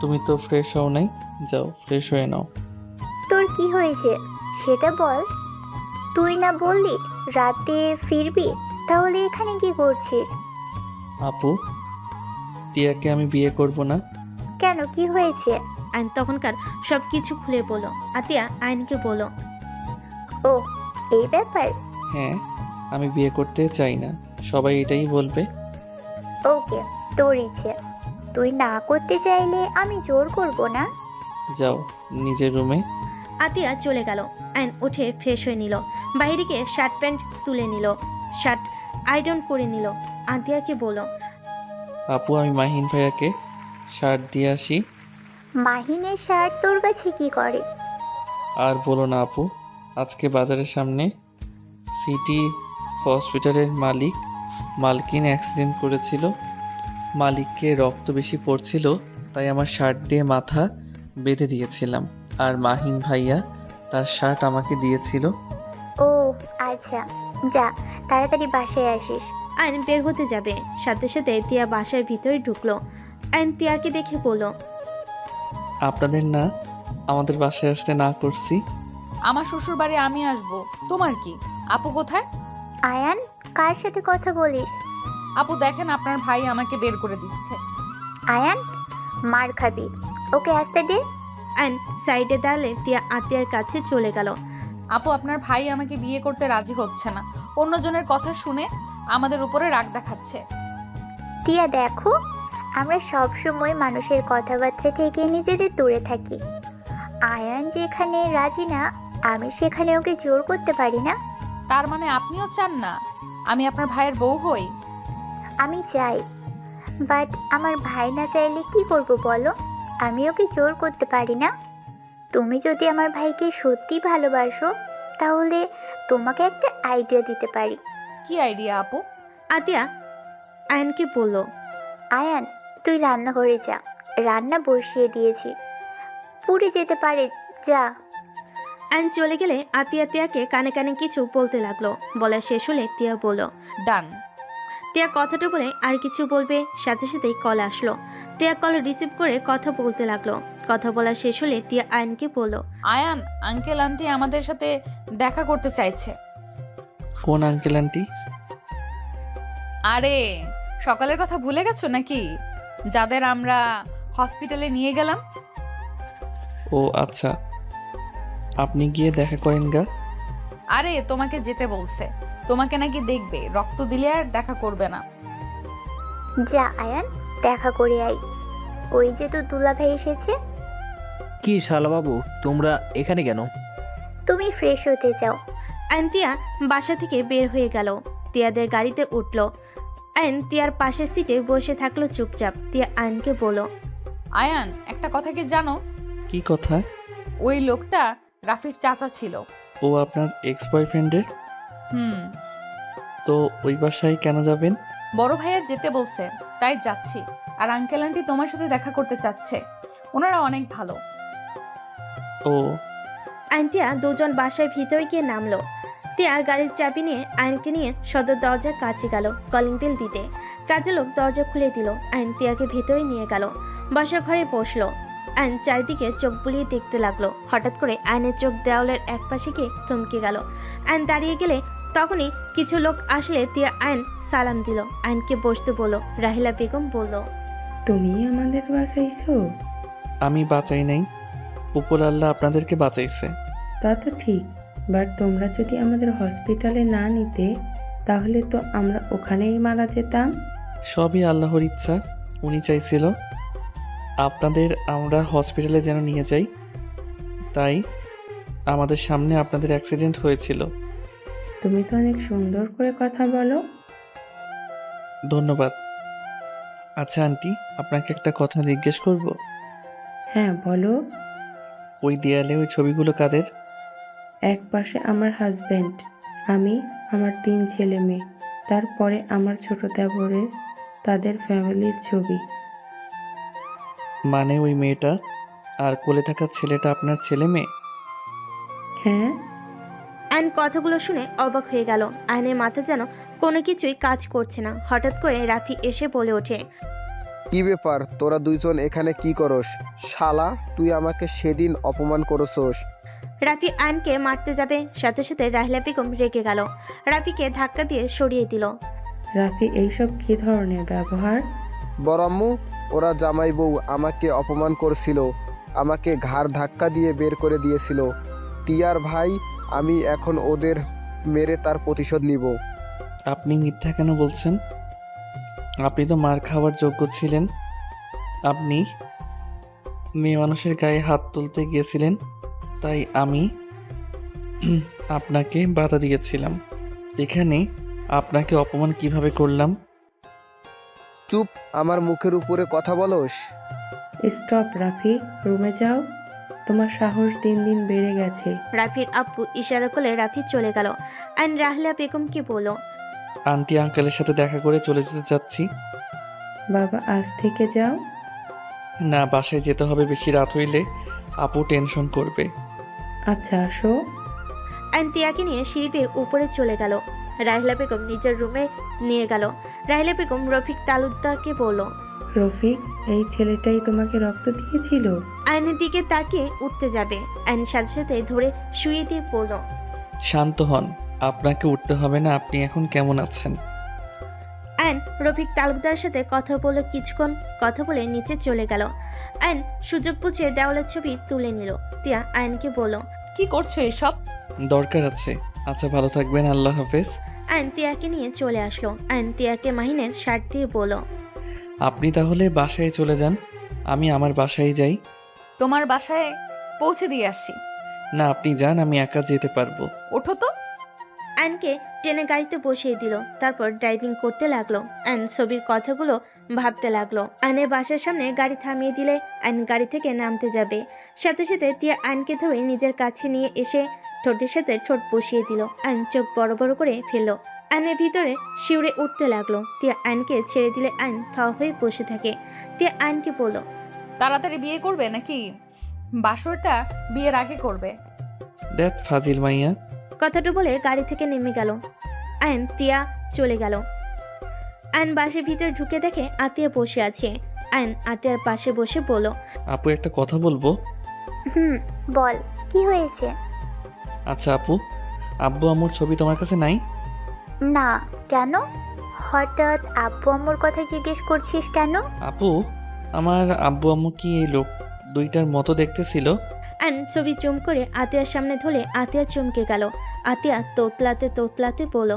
তুমি তো ফ্রেশ হও নাই, যাও ফ্রেশ হয়ে নাও। তোর কি হয়েছে সেটা বল। তুই না বললি রাতে ফিরবি, তাহলে এখানে কি করছিস? আপু, টিয়াকে আমি বিয়ে করব না। কেন, কি হয়েছে? আইন তখনকার সব কিছু খুলে বলল। আতিয়া আইনকে বলল, ও এই ব্যাপার। হ্যাঁ, আমি বিয়ে করতে চাই না, সবাই এটাই বলবে। ওকে, তোর ইচ্ছে। তুই না করতে চাইলে আমি জোর করব না। যাও নিজের রুমে। আতিয়া চলে গেল। আয়ন উঠে ফ্রেশ হয়ে নিল। বাইরে গিয়ে শার্ট প্যান্ট তুলে নিল, শার্ট আয়রন করে নিল। আন্তিয়াকে বলল, আপু আমি মাহিন ভাইয়াকে শার্ট দিয়ে আসি। মাহিনের শার্ট তোর কাছে কি করে? আর বলো না আপু, আজকে বাজারের সামনে সিটি হসপিটালের মালকিন অ্যাক্সিডেন্ট করেছিল। মালিককে রক্ত বেশি পড়ছিল, তাই আমার শার্ট দিয়ে মাথা বেঁধে দিয়েছিলাম, আর মাহিন ভাইয়া তার শার্ট আমাকে দিয়েছিল। ও আচ্ছা, যা তাড়াতাড়ি বাসায় আসিস। আয়ন বের হতে যাবে, সাথে সাথে তিয়া বাসার ভিতরে ঢুকলো। আয়ন তিয়াকে দেখে বলল, আপনাদের না আমাদের বাসায় আসতে না করছি? আমার শ্বশুর বাড়ি আমি আসবো, তোমার কি? আপু কোথায়? আয়ান, কার সাথে কথা বলিস? আপু দেখেন আপনার ভাই আমাকে বের করে দিচ্ছে। আয়ান, মার খাবি, ওকে আসতে দে। আয়ন সাইডে দাঁড়ালে তিয়া আতিয়ার কাছে চলে গেল। আপু আপনার ভাই আমাকে বিয়ে করতে রাজি হচ্ছে না, অন্যজনের কথা শুনে আমাদের উপরে রাগ দেখাচ্ছে। টিয়া দেখো, আমরা সব সময় মানুষের কথাবার্তা থেকে নিজেদের দূরে থাকি। আয়ান যেখানে রাজি না, আমি সেখানে ওকে জোর করতে পারি না। তার মানে আপনিও চান না আমি আপনার ভাইয়ের বউ হই? আমি চাই, বাট আমার ভাই না চাইলে কি করব বলো? আমি ওকে জোর করতে পারি না। তুমি যদি আমার ভাইকে সত্যি ভালোবাসো, তাহলে তোমাকে একটা আইডিয়া দিতে পারি। কি আইডিয়া আপু? আতিয়া আয়নকে বলল, আয়ান, তুই রান্নাঘরে যা, রান্না বসিয়ে দিয়েছি, পুড়ে যেতে পারে, যা। আয়ন চলে গেলে আতিয়া তিয়াকে কানে কানে কিছু বলতে লাগলো। বলা শেষ হলে তিয়া বলল, ডান। তিয়া কথাটা বলে আর কিছু বলবে, সাথে সাথেই কল আসলো। তিয়া কল রিসিভ করে কথা বলতে লাগলো। কথা বলা শেষ হলে তিয়া আয়নকে বলল, আয়ান, আঙ্কেল আন্টি আমাদের সাথে দেখা করতে চাইছে। কোন আঙ্কেল আন্টি? আরে সকালের কথা ভুলে গেছো নাকি? যাদের আমরা হসপিটালে নিয়ে গেলাম। ও আচ্ছা, আপনি গিয়ে দেখা করেন গা। আরে তোমাকে যেতে বলছে, তোমাকে নাকি দেখবে, রক্ত দিলে আর দেখা করবে না। যা আয়ান, দেখা করে আই। ওই যে তো দুলা ভাই এসেছে। কি শালাবাবু, তোমরা এখানে কেন? তুমি ফ্রেশ হতে যাও। আয়ন তিয়া বাসা থেকে বের হয়ে গেল। তিয়াদের গাড়িতে উঠলো। আয়ন তিয়ার পাশের সিটে বসে থাকলো চুপচাপ। তিয়া আয়নকে বলল, আয়ান, একটা কথা কি জানো? কি কথা? ওই লোকটা রাফির চাচা ছিল। ও আপনার এক্স বয়ফ্রেন্ডের? হুম। তো ওই বাসায় কেন যাবেন? বড় ভাইয়া যেতে বলছে, তাই যাচ্ছি। আর আঙ্কেল আন্টি তোমার সাথে দেখা করতে চাচ্ছে, ওনারা অনেক ভালো। ও। আয়ন তিয়া দুজন বাসার ভিতরে গিয়ে নামলো। তিয়া গাড়ির চাবি নিয়ে আয়নকে নিয়ে সদর দরজার কাছে গেল কলিং বেল দিতে। কাজের লোক দরজা খুলে দিল। আয়ন তিয়াকে ভেতরে নিয়ে গেল, বাসা ঘরে বসলো। আয়ন চারিদিকে চোখ বুলিয়ে দেখতে লাগলো। হঠাৎ করে আয়নের চোখ দেওয়ালের এক পাশে গিয়ে থমকে গেল। আয়ন দাঁড়িয়ে গেলে তখনই কিছু লোক আসলে তিয়া আয়ন সালাম দিল। আয়নকে বসতে বলল। রাহিলা বেগম বলল, তুমি আমাদের বাঁচাইছো? আমি বাঁচাই নাই, উপর আল্লাহ আপনাদেরকে বাঁচাইছে। তা তো ঠিক, বাট তোমরা যদি আমাদের হসপিটালে না নিতে, তাহলে তো আমরা ওখানেই মারা যেতাম। সবই আল্লাহর ইচ্ছা, উনি চাইছিল আপনাদের আমরা হসপিটালে যেন নিয়ে যাই, তাই আমাদের সামনে আপনাদের অ্যাক্সিডেন্ট হয়েছিল। তুমি তো অনেক সুন্দর করে কথা বলো। ধন্যবাদ। আচ্ছা আন্টি, আপনাকে একটা কথা জিজ্ঞেস করব? হ্যাঁ বলো। ওই দেয়ালে ওই ছবিগুলো কাদের? এক পাশে আমার হাজব্যান্ড, আমি, আমার 3 ছেলে মেয়ে, তারপরে আমার ছোট দেবরের, তাদের ফ্যামিলির ছবি। মানে ওই মেয়েটা আর কোলে থাকা ছেলেটা আপনার ছেলে মেয়ে? হ্যাঁ। আয়ন কথাগুলো শুনে অবাক হয়ে গেল। আয়নের মাথা যেন কোনো কিছুই কাজ করছে না। হঠাৎ করে রাফি এসে বলে ওঠে, কি ব্যাপার, তোরা দুইজন এখানে কি করস? শালা, তুই আমাকে সেদিন অপমান করছস। রাফি আয়নকে মারতে যাবে, সাথে সাথে রাহিলা বেগম রেগে গেল। রাফিকে ধাক্কা দিয়ে সরিয়ে দিল। রাফি, এইসব কি ধরনের ব্যবহার? বড়াম্মু, ওরা জামাই বউ আমাকে অপমান করছিল, আমাকে ঘাড় ধাক্কা দিয়ে বের করে দিয়েছিল। তিয়ার ভাই, আমি এখন ওদের মেরে তার প্রতিশোধ নিব। আপনি মিথ্যা কেন বলছেন? আপনি তো মার খাওয়ার যোগ্য ছিলেন। আপনি মেয়ে মানুষের গায়ে হাত তুলতে গিয়েছিলেন, তাই আমি আপনাকে বাধা দিয়েছিলাম। এখানে আপনাকে অপমান কিভাবে করলাম? চুপ, আমার মুখের উপরে কথা বলোস। স্টপ রাফি, রুমে যাও। তোমার সাহস দিন দিন বেড়ে গেছে। রাফির আব্বু ইশারা করলে রাফি চলে গেল। অ্যান্ড রাহলা বেগমকে বলল, আন্টি আঙ্কেলের সাথে দেখা করে চলে যেতে চাচ্ছি। বাবা আজ থেকে যাও। না, বাসায় যেতে হবে, বেশি রাত হইলে আপু টেনশন করবে। আচ্ছা আসো। অ্যান্ড তিয়াকে নিয়ে সিঁড়ি বেয়ে উপরে চলে গেল। রাহলা বেগম নিজের রুমে নিয়ে গেল। রাহলা বেগম রফিক তালুকদারকে বলল, রফিক, এই ছেলেটাই তোমাকে রক্ত দিয়েছিল? আয়নের দিকে তাকিয়ে উঠতে যাবে, আয়ন সাথে সাথে ধরে শুয়ে দিয়ে পড়ল। শান্ত হন, আপনাকে উঠতে হবে না। আপনি এখন কেমন আছেন? আয়ন রফিক তালুকদারের সাথে কথা বলে কিছুক্ষণ কথা বলে নিচে চলে গেল। আয়ন সুযোগ বুঝে দেওয়ালের ছবি তুলে নিল। তিয়া আয়নকে বলল, কি করছো এসব? দরকার আছে। আচ্ছা, ভালো থাকবেন, আল্লাহ হাফেজ। আয়ন তিয়াকে নিয়ে চলে আসলো। আয়ন তিয়াকে মাহিনের শার্ট দিয়ে বলল, আপনি তাহলে বাসায় চলে যান, আমি আমার বাসায় যাই। তোমার বাসায় পৌঁছে দিয়ে আসি। না, আপনি যান, আমি একা যেতে পারবো। ওঠো তো। আয়নকে টেনে গাড়িতে বসিয়ে দিল। তারপর ড্রাইভিং করতে লাগলো। আয়ন ছবির কথাগুলো ভাবতে লাগলো। আয়নের বাসার সামনে গাড়ি থামিয়ে দিলে আয়ন গাড়ি থেকে নামতে যাবে। সাথে সাথে তিয়া আয়নকে ধরে নিজের কাছে নিয়ে এসে ঠোঁটের সাথে ঠোঁট বসিয়ে দিল। আয়ন চোখ বড় বড় করে ফেললো। আয়নের ভিতরে শিউরে উঠতে লাগলো। তিয়া আয়নকে ছেড়ে দিলে আয়ন থা হয়ে বসে থাকে। তিয়া আয়নকে বলল, তাড়াতাড়ি বিয়ে করবে নাকি বাসরটা বিয়ের আগে করবে? দেখ ফাজিল মাইয়া। কথাটা বলে গাড়ি থেকে নেমে গেল। আয়ন তিয়া চলে গেল। আয়ন বাসের ভিতরে ঢুকে দেখে আতিয়া বসে আছে। আয়ন আতিয়ার পাশে বসে বলল, আপু, একটা কথা বলবো? বল, কি হয়েছে? আচ্ছা আপু, আব্বু আম্মুর ছবি তোমার কাছে নাই? না, কেন? হঠাৎ আব্বু আম্মুর কথা জিজ্ঞেস করছিস কেন? আপু, আমার আব্বু আম্মু কি এই লোক দুইটার মতো দেখতে ছিল? আয়ন ছবি চুম করে আতিয়ার সামনে ধরে আতিয়া চমকে গেল। আতিয়া তোতলাতে তোতলাতে বলল,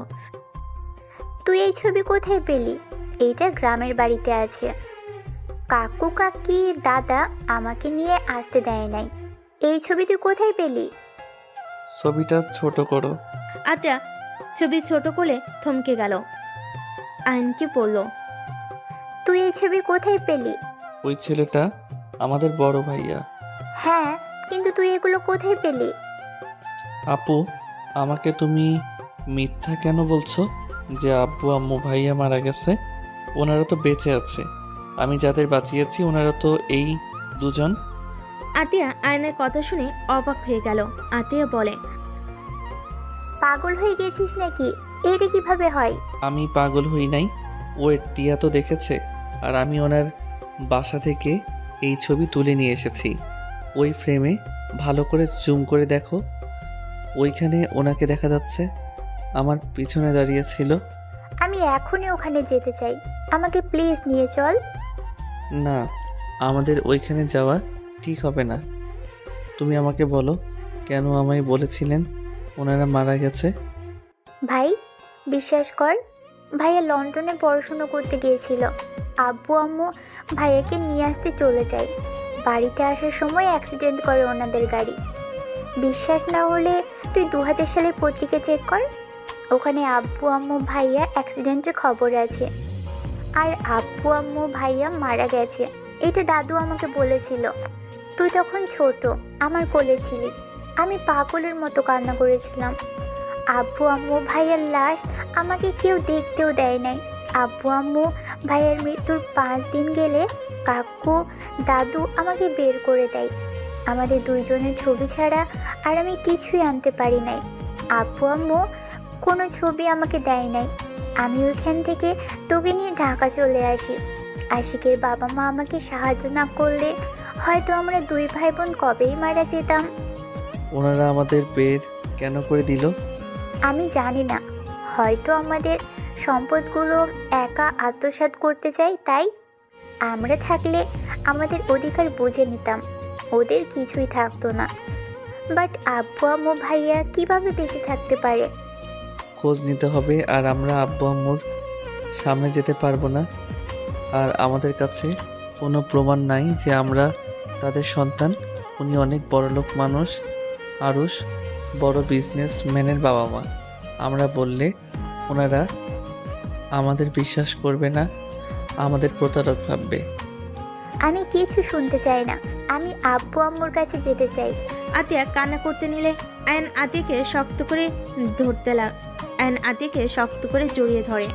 তুই এই ছবি কোথায় পেলি? এইটা গ্রামের বাড়িতে আছে। কাকু কাকি দাদা আমাকে নিয়ে আসতে দেয় নাই। এই ছবি তুই কোথায় পেলি? ছবিটা ছোট করো। আতিয়া ছবি ছোট করে থমকে গেল। আয়নকে বলল, তুই এই ছবি কোথায় পেলি? ওই ছেলেটা আমাদের বড় ভাইয়া। হ্যাঁ, কিন্তু তুই এগুলো কোথায় পেলি? আপু, আমাকে তুমি মিথ্যা কেন বলছো যে আব্বু আম্মু ভাইয়া মারা গেছে? ওনারা তো বেঁচে আছে। আমি যাদের বাঁচিয়েছি ওনারা তো এই দুজন। আতিয়া আয়নের কথা শুনে অবাক হয়ে গেল। আতিয়া বলে, পাগল হয়ে গেছিস নাকি? এটা কিভাবে হয়? আমি পাগল হই নাই। ও টিয়া তো দেখেছে, আর আমি ওনার বাসা থেকে এই ছবি তুলে নিয়ে এসেছি। ওই ফ্রেমে ভালো করে জুম করে দেখো, ওইখানে ওনাকে দেখা যাচ্ছে, আমার পিছনে দাঁড়িয়ে ছিল। আমি এখনই ওখানে যেতে চাই, আমাকে প্লিজ নিয়ে চল। না, আমাদের ওইখানে যাওয়া ঠিক হবে না। তুমি আমাকে বলো, কেন আমায় বলেছিলেন ওনারা মারা গেছে? ভাই, বিশ্বাস কর, ভাইয়া লন্ডনে পড়াশুনো করতে গিয়েছিল। আব্বু আম্মু ভাইয়াকে নিয়ে আসতে চলে যায়। বাড়িতে আসার সময় অ্যাক্সিডেন্ট করে ওনাদের গাড়ি। বিশ্বাস না হলে তুই 2000 সালের পত্রিকা চেক কর, ওখানে আব্বু আম্মু ভাইয়া অ্যাক্সিডেন্টের খবর আছে। আর আব্বু আম্মু ভাইয়া মারা গেছে, এটা দাদু আমাকে বলেছিল। তুই তখন ছোট, আমার কোলে ছিলি। আমি পাগলের মতো কান্না করেছিলাম। আব্বু আম্মু ভাইয়ার লাশ আমাকে কেউ দেখতেও দেয় নাই। আব্বু আম্মু ভাইয়ার মৃত্যুর 5 দিন গেলে কাকু দাদু আমাকে বের করে দেয়। আমাদের দুইজনের ছবি ছাড়া আর আমি কিছুই আনতে পারি নাই। আব্বু আম্মু কোনো ছবি আমাকে দেয় নাই। আমি ওইখান থেকে তোকে নিয়ে ঢাকা চলে আসি। আশিকের বাবা মা আমাকে সাহায্য না করলে হয়তো আমরা 2 ভাই বোন কবেই মারা যেতাম। ওনারা আমাদের বের কেন করে দিল? আমি জানি না, হয়তো আমাদের সম্পদগুলো একা আত্মসাৎ করতে চাই, তাই। আমরা থাকলে আমাদের অধিকার বুঝে নিতাম, ওদের কিছুই থাকতো না। বাট আব্বু আম্মু ভাইয়া কিভাবে বেঁচে থাকতে পারে? খোঁজ নিতে হবে, আর আমরা আব্বু আম্মুর সামনে যেতে পারবো না। আর আমাদের কাছে কোনো প্রমাণ নাই যে আমরা তাদের সন্তান। উনি অনেক বড়লোক মানুষ। আরুষ, বড় বিজনেসম্যানের বাবা মা। আমরা বললে ওনারা আমাদের বিশ্বাস করবে না, আমাদের প্রতারক ভাববে। আমি কিছু শুনতে চাই না, আমি আব্বু আম্মুর কাছে যেতে চাই। আতিয়া কান্না করতে নিলে আয়ন আতিয়াকে শক্ত করে জড়িয়ে ধরে।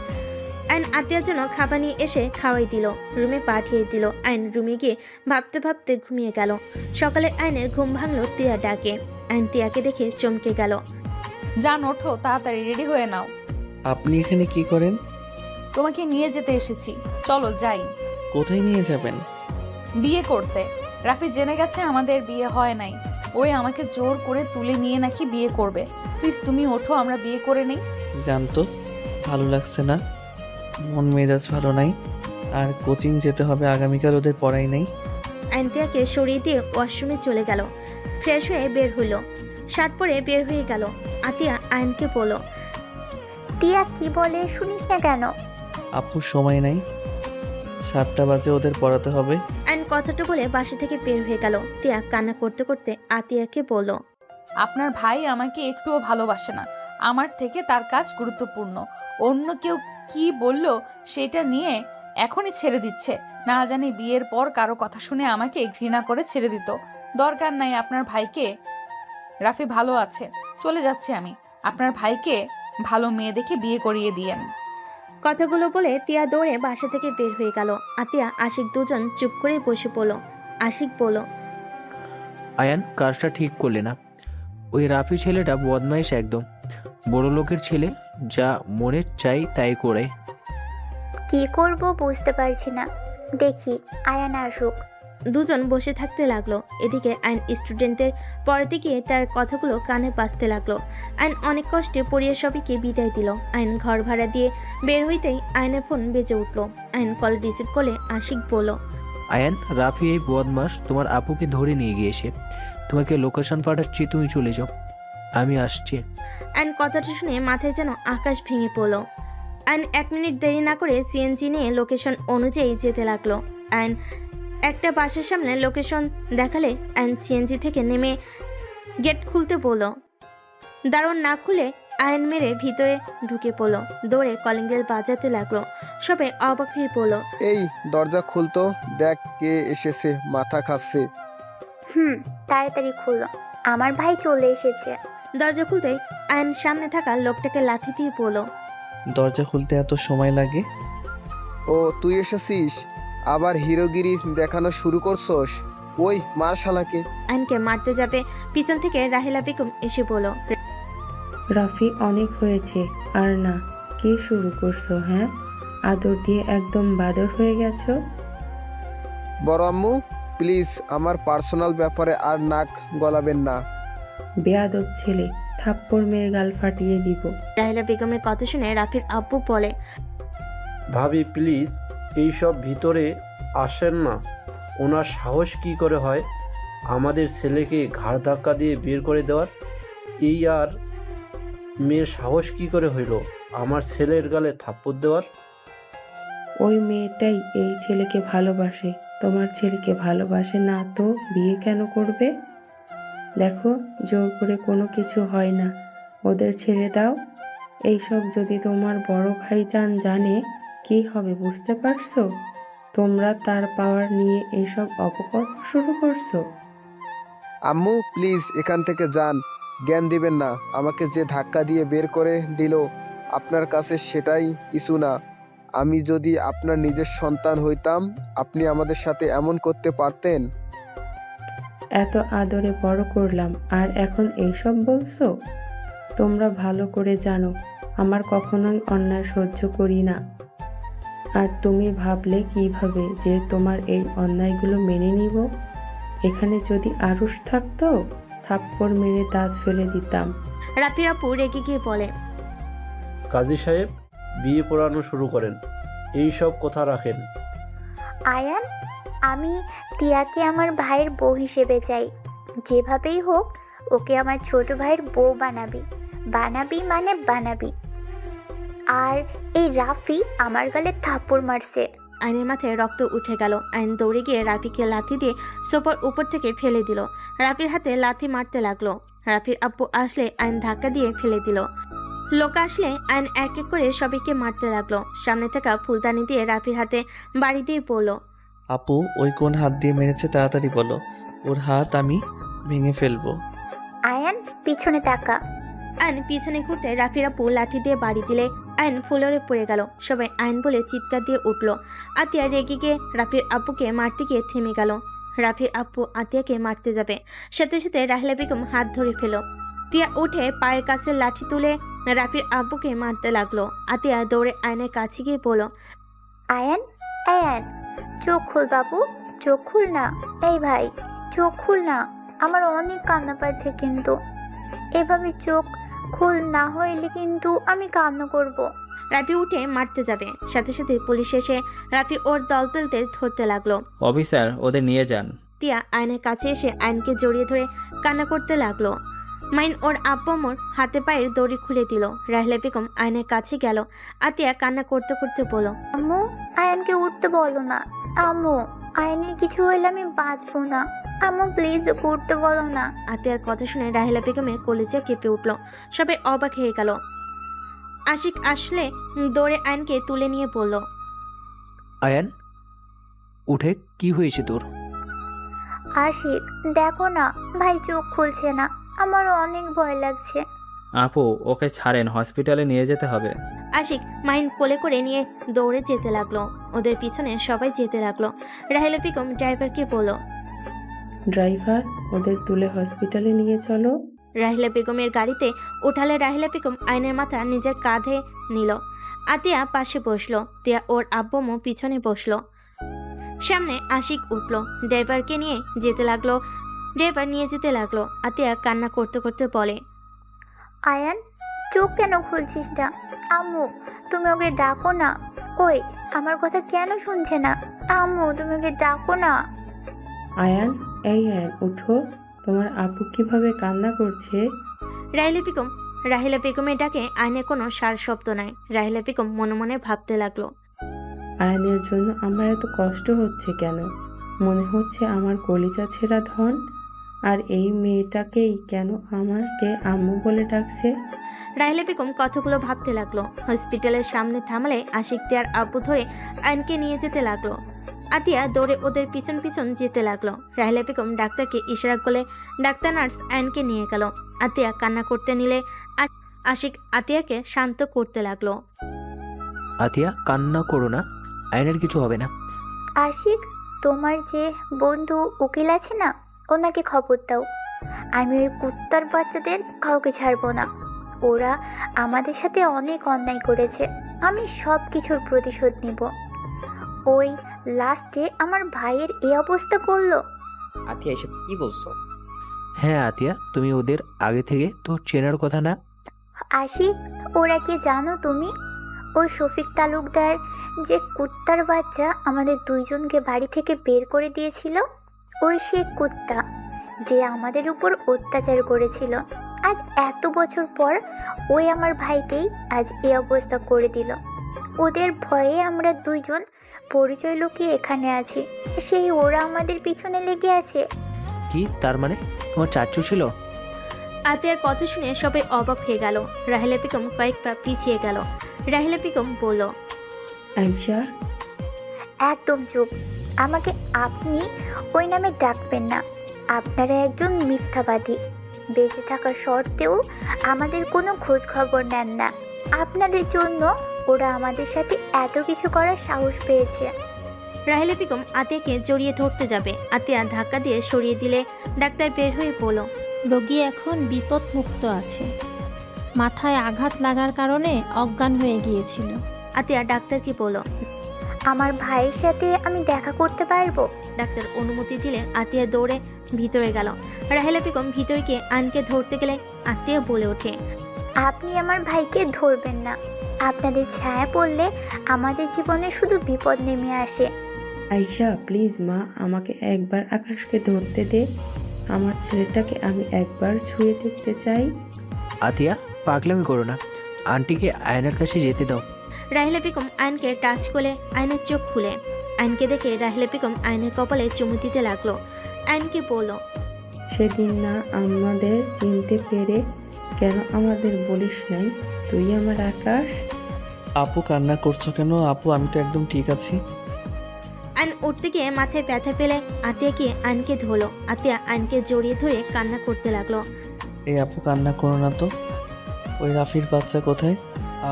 আয়ন আতিয়ার জন্য খাবার নিয়ে এসে খাওয়াই দিল, রুমে পাঠিয়ে দিল। আয়ন রুমে গিয়ে ভাবতে ভাবতে ঘুমিয়ে গেল। সকালে আয়নের ঘুম ভাঙলো তিয়া ডাকে। আয়ন তিয়াকে দেখে চমকে গেল। যান, ওঠো, তাড়াতাড়ি রেডি হয়ে নাও। আপনি এখানে কি করেন? তোমাকে নিয়ে যেতে এসেছি, চলো যাই। কোথায় নিয়ে যাবেন? বিয়ে করতে। রাফি জেনে গেছে আমাদের বিয়ে হয় নাই। ওই আমাকে জোর করে তুলে নিয়ে নাকি বিয়ে করবে। প্লিজ তুমি ওঠো, আমরা বিয়ে করে নেই। জানতো ভালো লাগছে না, মন মেজাজ ভালো নাই, আর কোচিং যেতে হবে আগামীকাল, ওদের পড়াই নাই। আয়ন তিয়াকে সরিয়ে দিয়ে ওয়াশরুমে চলে গেল। ফ্রেশ হয়ে বের হইল, শার্ট পরে বের হয়ে গেল। আতিয়া আয়নকে বলল, টিয়া কি বলে শুনিস না কেন? আপুর সময় নাই, 7টা বাজে ওদের পড়াতে হবে। আয়ন কথাটা বলে বাসা থেকে বের হয়ে গেল। তিয়া কান্না করতে করতে আতিয়াকে বলল, আপনার ভাই আমাকে একটুও ভালোবাসে না। আমার থেকে তার কাজ গুরুত্বপূর্ণ। অন্য কেউ কি বলল সেটা নিয়ে এখনই ছেড়ে দিচ্ছে। না জানি বিয়ের পর কারো কথা শুনে আমাকে ঘৃণা করে ছেড়ে দিত। দরকার নাই আপনার ভাইকে। রাফি ভালো আছে, চলে যাচ্ছি আমি। আপনার ভাইকে ভালো মেয়ে দেখে বিয়ে করিয়ে দিয়েন। কথাগুলো বলে তিয়া দৌড়ে বাসা থেকে বের হয়ে গেল। আতিয়া আশিক দুজন চুপ করে বসে পড়ল। আশিক বলল, আয়ান, কাজটা ঠিক করলে না। ওই রাফি ছেলেটা বদমাইশ একদম, বড় লোকের ছেলে, যা মনে চাই তাই করে। কি করব বুঝতে পারছি না, দেখি আয়ান আসুক। দুজন বসে থাকতে লাগলো। এদিকে আইন স্টুডেন্টের পড়াতে গিয়ে তার কথাগুলো কানে বাজতে লাগলো। আইন অনেক কষ্টে পড়িয়ে সবাইকে বিদায় দিল। আইন ঘর ভাড়া দিয়ে বের হইতেই আইনের ফোন বেজে উঠলো। আইন কল রিসিভ করলে আশিক বলল, আয়ান, রাফি এই বদমাস তোমার আপুকে ধরে নিয়ে গিয়েছে। তোমাকে লোকেশন পাঠাচ্ছি, তুমি চলে যাও, আমি আসছি। আইন কথাটা শুনে মাথায় যেন আকাশ ভেঙে পড়লো। আইন 1 মিনিট দেরি না করে সিএনজি নিয়ে লোকেশন অনুযায়ী যেতে লাগলো। আইন একটা বাসের সামনে লোকেশন দেখালে আইন সিএনজি থেকে নেমে গেট খুলতে বলল। দারোয়ান না খুলে আইন মেরে ভিতরে ঢুকে পড়লো। দৌড়ে কলিং বেল বাজাতে লাগলো। সবাই অবাক হয়ে পড়লো। এই দরজা খুলতো, দেখ কে এসেছে, মাথা খাচ্ছে। তাড়াতাড়ি খুলো, আমার ভাই চলে এসেছে। দরজা খুলতেই আইন সামনে থাকা লোকটাকে লাথি দিয়ে বলল, দরজা খুলতে এত সময় লাগে? ও তুই এসেছিস, আবার হিরোগিরি দেখানো শুরু করছস? ওই মার শালাকে। আইনকে মারতে যাবে পিছন থেকে রাহিলা বেগম এসে বলল, রাফি, অনেক হয়েছে, আর না। কি শুরু করছো? হ্যাঁ, আদর দিয়ে একদম বাদর হয়ে গেছো। বড় আম্মু, প্লিজ আমার পার্সোনাল ব্যাপারে আর নাক গলাবেন না। বেয়াদব ছেলে, থাপ্পড় মেরে গাল ফাটিয়ে দিব। রাহিলা বেগমের কথা শুনে রাফির আব্বু বলে, ভাবি প্লিজ এইসব ভিতরে আসেন না। ওনার সাহস কি করে হয় আমাদের ছেলেকে ঘাড় ধাক্কা দিয়ে বের করে দেওয়ার? এই আর মেয়ের সাহস কি করে হইল আমার ছেলের গালে থাপ্পড় দেওয়ার? ওই মেয়েটাই এই ছেলেকে ভালোবাসে, তোমার ছেলেকে ভালোবাসে না তো বিয়ে কেন করবে? দেখো, জোর করে কোনো কিছু হয় না, ওদের ছেড়ে দাও। এইসব যদি তোমার বড় ভাইজান জানে কি হবে বুঝতে পারছো? তোমরা তার পাওয়ার নিয়ে এইসব অপকর্ম শুরু করছো। আম্মু প্লিজ এখান থেকে যান, জ্ঞান দিবেন না। আমাকে যে ধাক্কা দিয়ে বের করে দিল আপনার কাছে সেটাই কিছু না। আমি যদি আপনার নিজের সন্তান হইতাম আপনি আমাদের সাথে এমন করতে পারতেন? এত আদরে বড় করলাম আর এখন এইসব বলছো? তোমরা ভালো করে জানো আমার কখনোই অন্যায় সহ্য করি না। আর তুমি ভাবলে কিভাবে যে তোমার এই অন্যায়গুলো মেনে নিব? এখানে যদি আরুষ থাকতো থাপ্পড় মেরে দাঁত ফেলে দিতাম। রাফির আপু রেগে গিয়ে বলে, কাজী সাহেব বিয়ে পড়ানো শুরু করেন, এই সব কথা রাখেন। আয়ান, আমি টিয়াকে আমার ভাইয়ের বউ হিসেবে চাই। যেভাবেই হোক ওকে আমার ছোট ভাইয়ের বউ বানাবি, বানাবি মানে বানাবি। আর এই রাফি আমার গালে থাপ্পড় মারছে। আইনের মাথায় রক্ত উঠে গেল। আইন দৌড়ে গিয়ে রাফিকে লাথি দিয়ে সোফার উপর থেকে ফেলে দিল। রাফির হাতে লাথি মারতে লাগলো। রাফির আব্বু আসলে আইন ধাক্কা দিয়ে ফেলে দিল। লোক আসলে আইন এক এক করে সবাইকে মারতে লাগলো। সামনে থাকা ফুলদানি দিয়ে রাফির হাতে বাড়ি দিয়ে পড়ল। আপু ওই কোন হাত দিয়ে মেরেছে তাড়াতাড়ি বলো, ওর হাত আমি ভেঙে ফেলবো। আয়ান পিছনে তাকা। আইন পিছনে ঘুরতে রাফির আব্বু লাঠি দিয়ে বাড়ি দিলে আইন ফ্লোরে পড়ে গেল। সবাই আইন বলে চিৎকার দিয়ে উঠল। আতিয়া রেগে গিয়ে রাফির আব্বুকে মারতে গিয়ে থেমে গেল। রাফির আব্বু আতিয়াকে মারতে যাবে, সাথে সাথে রাহেলা বেগম হাত ধরে ফেল। তিয়া উঠে পায়ের কাছে লাঠি তুলে রাফির আব্বুকে মারতে লাগলো। আতিয়া দৌড়ে আয়নের কাছে গিয়ে বলল, আয়ান আয়ান চোখ খুল বাবু, চোখ খুল না। এই ভাই চোখ খুল না, আমার অনেক কান্না পাচ্ছে, কিন্তু এভাবে চোখ খুল না হইলে কিন্তু আমি কান্না করব। রাফি উঠে মারতে যাবে, সাথে সাথে পুলিশ এসে রাফি ওর দলদলদের ধরতে লাগলো। অফিসার ওদের নিয়ে যান। তিয়া আয়নের কাছে এসে আইনকে জড়িয়ে ধরে কান্না করতে লাগলো। মাইন ওর আব্বামোর হাতে পায়ের দড়ি খুলে দিল। রাহেলা বেগম আয়নের কাছে গেল। আতিয়া কান্না করতে করতে বলল, আম্মু আয়ানকে উঠতে বলো না। আম্মু আয়ানের কিছু হইলে আমি বাঁচবো না। আম্মু প্লিজ ওকে উঠতে বলো না। আতিয়ার কথা শুনে রাহেলা বেগমের কলেজে কেঁপে উঠল। সবাই অবাক হয়ে গেল। আশিক আসলে দৌড়ে আয়নকে তুলে নিয়ে বলল, আয়ান উঠে কি হয়েছে তোর? আশিক দেখো না ভাই চোখ খুলছে না, আমারও অনেক ভয় লাগছে। আপু ওকে ছাড়েন, হসপিটালে নিয়ে যেতে হবে। আশিক মাইন কোলে করে নিয়ে দৌড়ে যেতে লাগলো। ওদের পিছনে সবাই যেতে লাগলো। রাহেলা বেগম ড্রাইভারকে বলল, ড্রাইভার ওদের তুলে হসপিটালে নিয়ে চলো। রাহেলা বেগমের গাড়িতে উঠালে রাহেলা বেগম আয়নের মাথা নিজের কাঁধে নিল। আতিয়া পাশে বসলো। তিয়া ওর আব্বুমো পিছনে বসলো। সামনে আশিক উঠলো, ড্রাইভারকে নিয়ে যেতে লাগলো। ড্রাইভার নিয়ে যেতে লাগলো। আতিয়া কান্না করতে করতে বলে, আয়ান চোখ কেন খুলছিস না? আম্মু তুমি ওকে ডাকো না। ওই আমার কথা কেন শুনছে না? আম্মু তুমি ওকে ডাকো না। আয়ান এই আয়ান উঠো, তোমার আপু কিভাবে কান্না করছে। রাহেলা বেগমের ডাকে আয়নের কোনো সার শব্দ নাই। রাহেলা বেগম মনে মনে ভাবতে লাগলো, আয়ানের জন্য আমার এত কষ্ট হচ্ছে কেন? মনে হচ্ছে আমার কলিজা ছেঁড়া ধন। আর এই মেয়েটাকেই কেন আমাকে আম্মু বলে ডাকছে? রাহেলা বেগম কতগুলো ভাবতে লাগলো। হসপিটালের সামনে থামলে আশিক তিয়ার আব্বু ধরে আয়নকে নিয়ে যেতে লাগলো। আতিয়া দৌড়ে ওদের পিছন পিছন যেতে লাগলো। রাহেলা বেগম ডাক্তারকে ইশারা করলে ডাক্তার নার্স আয়নকে নিয়ে গেল। আতিয়া কান্না করতে নিলে আশিক আতিয়াকে শান্ত করতে লাগলো। আতিয়া কান্না করো না, আয়নের কিছু হবে না। আশিক তোমার যে বন্ধু উকিল আছে না, ওনাকে খবর দাও। আমি ওই কুত্তার বাচ্চাদের কাউকে ছাড়বো না। ওরা আমাদের সাথে অনেক অন্যায় করেছে, আমি সব কিছুর প্রতিশোধ নিব। ওই লাস্টে আমার ভাইয়ের এই অবস্থা করলো। আতিয়া এসব কি বলছো? হ্যাঁ আতিয়া, তুমি ওদের আগে থেকে তো চেনার কথা না? আশিক ওরা কি জানো তুমি? ওই শফিক তালুকদার যে কুত্তার বাচ্চা আমাদের দুইজনকে বাড়ি থেকে বের করে দিয়েছিল, ওই সে কুত্তা যে আমাদের উপর অত্যাচার করেছিল। আজ এত বছর পর ওই আমার ভাইকেই আজ এই অবস্থা করে দিল। ওদের ভয়ে আমরা দুইজন পরিচয় লুকিয়ে এখানে আছি, সেই ওরা আমাদের পিছনে লেগে আছে। কি তার মানে তোমার চাচু ছিল? আতিয়ার কথা শুনে সবাই অবাক হয়ে গেল। রাহেলা বেগম কয়েক পা পিছিয়ে গেল। রাহেলা বেগম বলল, আয়শা একদম চুপ। আমাকে আপনি ওই নামে ডাকবেন না। আপনারা একজন মিথ্যাবাদী। বেঁচে থাকা সত্ত্বেও আমাদের কোনো খোঁজ খবর নেন না। আপনাদের জন্য ওরা আমাদের সাথে এত কিছু করার সাহস পেয়েছে। রাহেলা বেগম আতিয়াকে জড়িয়ে ধরতে যাবে। আতিয়া ধাক্কা দিয়ে সরিয়ে দিলে ডাক্তার বের হয়ে বলল, রোগী এখন বিপদমুক্ত আছে, মাথায় আঘাত লাগার কারণে অজ্ঞান হয়ে গিয়েছিল। আতিয়া ডাক্তারকে বলল, আমার ভাইয়ের সাথে আমি দেখা করতে পারবো? ডাক্তার অনুমতি দিলে আতিয়া দৌড়ে ভিতরে গেল। রাহেলা বেগম ভিতরে গিয়ে আনকে ধরতে গেলে আতিয়া বলে ওঠে, আপনি আমার ভাইকে ধরবেন না। আপনাদের ছায়া পড়লে আমাদের জীবনে শুধু বিপদ নেমে আসে। আয়শা প্লিজ মা, আমাকে একবার আকাশকে ধরতে দে। আমার ছেলেটাকে আমি একবার ছুঁয়ে দেখতে চাই। আতিয়া পাগলামি করো না, আন্টিকে আয়নের কাছে যেতে দাও। রাহেলা বেগম আয়নকে টাচ করলে আয়নের চোখ খুলে। আয়নকে দেখে রাহেলা বেগম আয়নের কপালে চুমু দিতে লাগলো। আয়নকে বলল, সেদিন না আমাদের চিনতে পেরে কেন আমাদের বলিস নাই তুই আমার আকাশ? আপু কান্না করছো কেন? আপু আমি তো একদম ঠিক আছি। আয়ন উঠতে গিয়ে মাথায় ব্যথা পেলে আতিয়াকে আয়নকে ধরলো। আতিয়া আয়নকে জড়িয়ে ধরে কান্না করতে লাগলো। এই আপু কান্না করো না তো। ওই রাফির বাচ্চা কোথায়?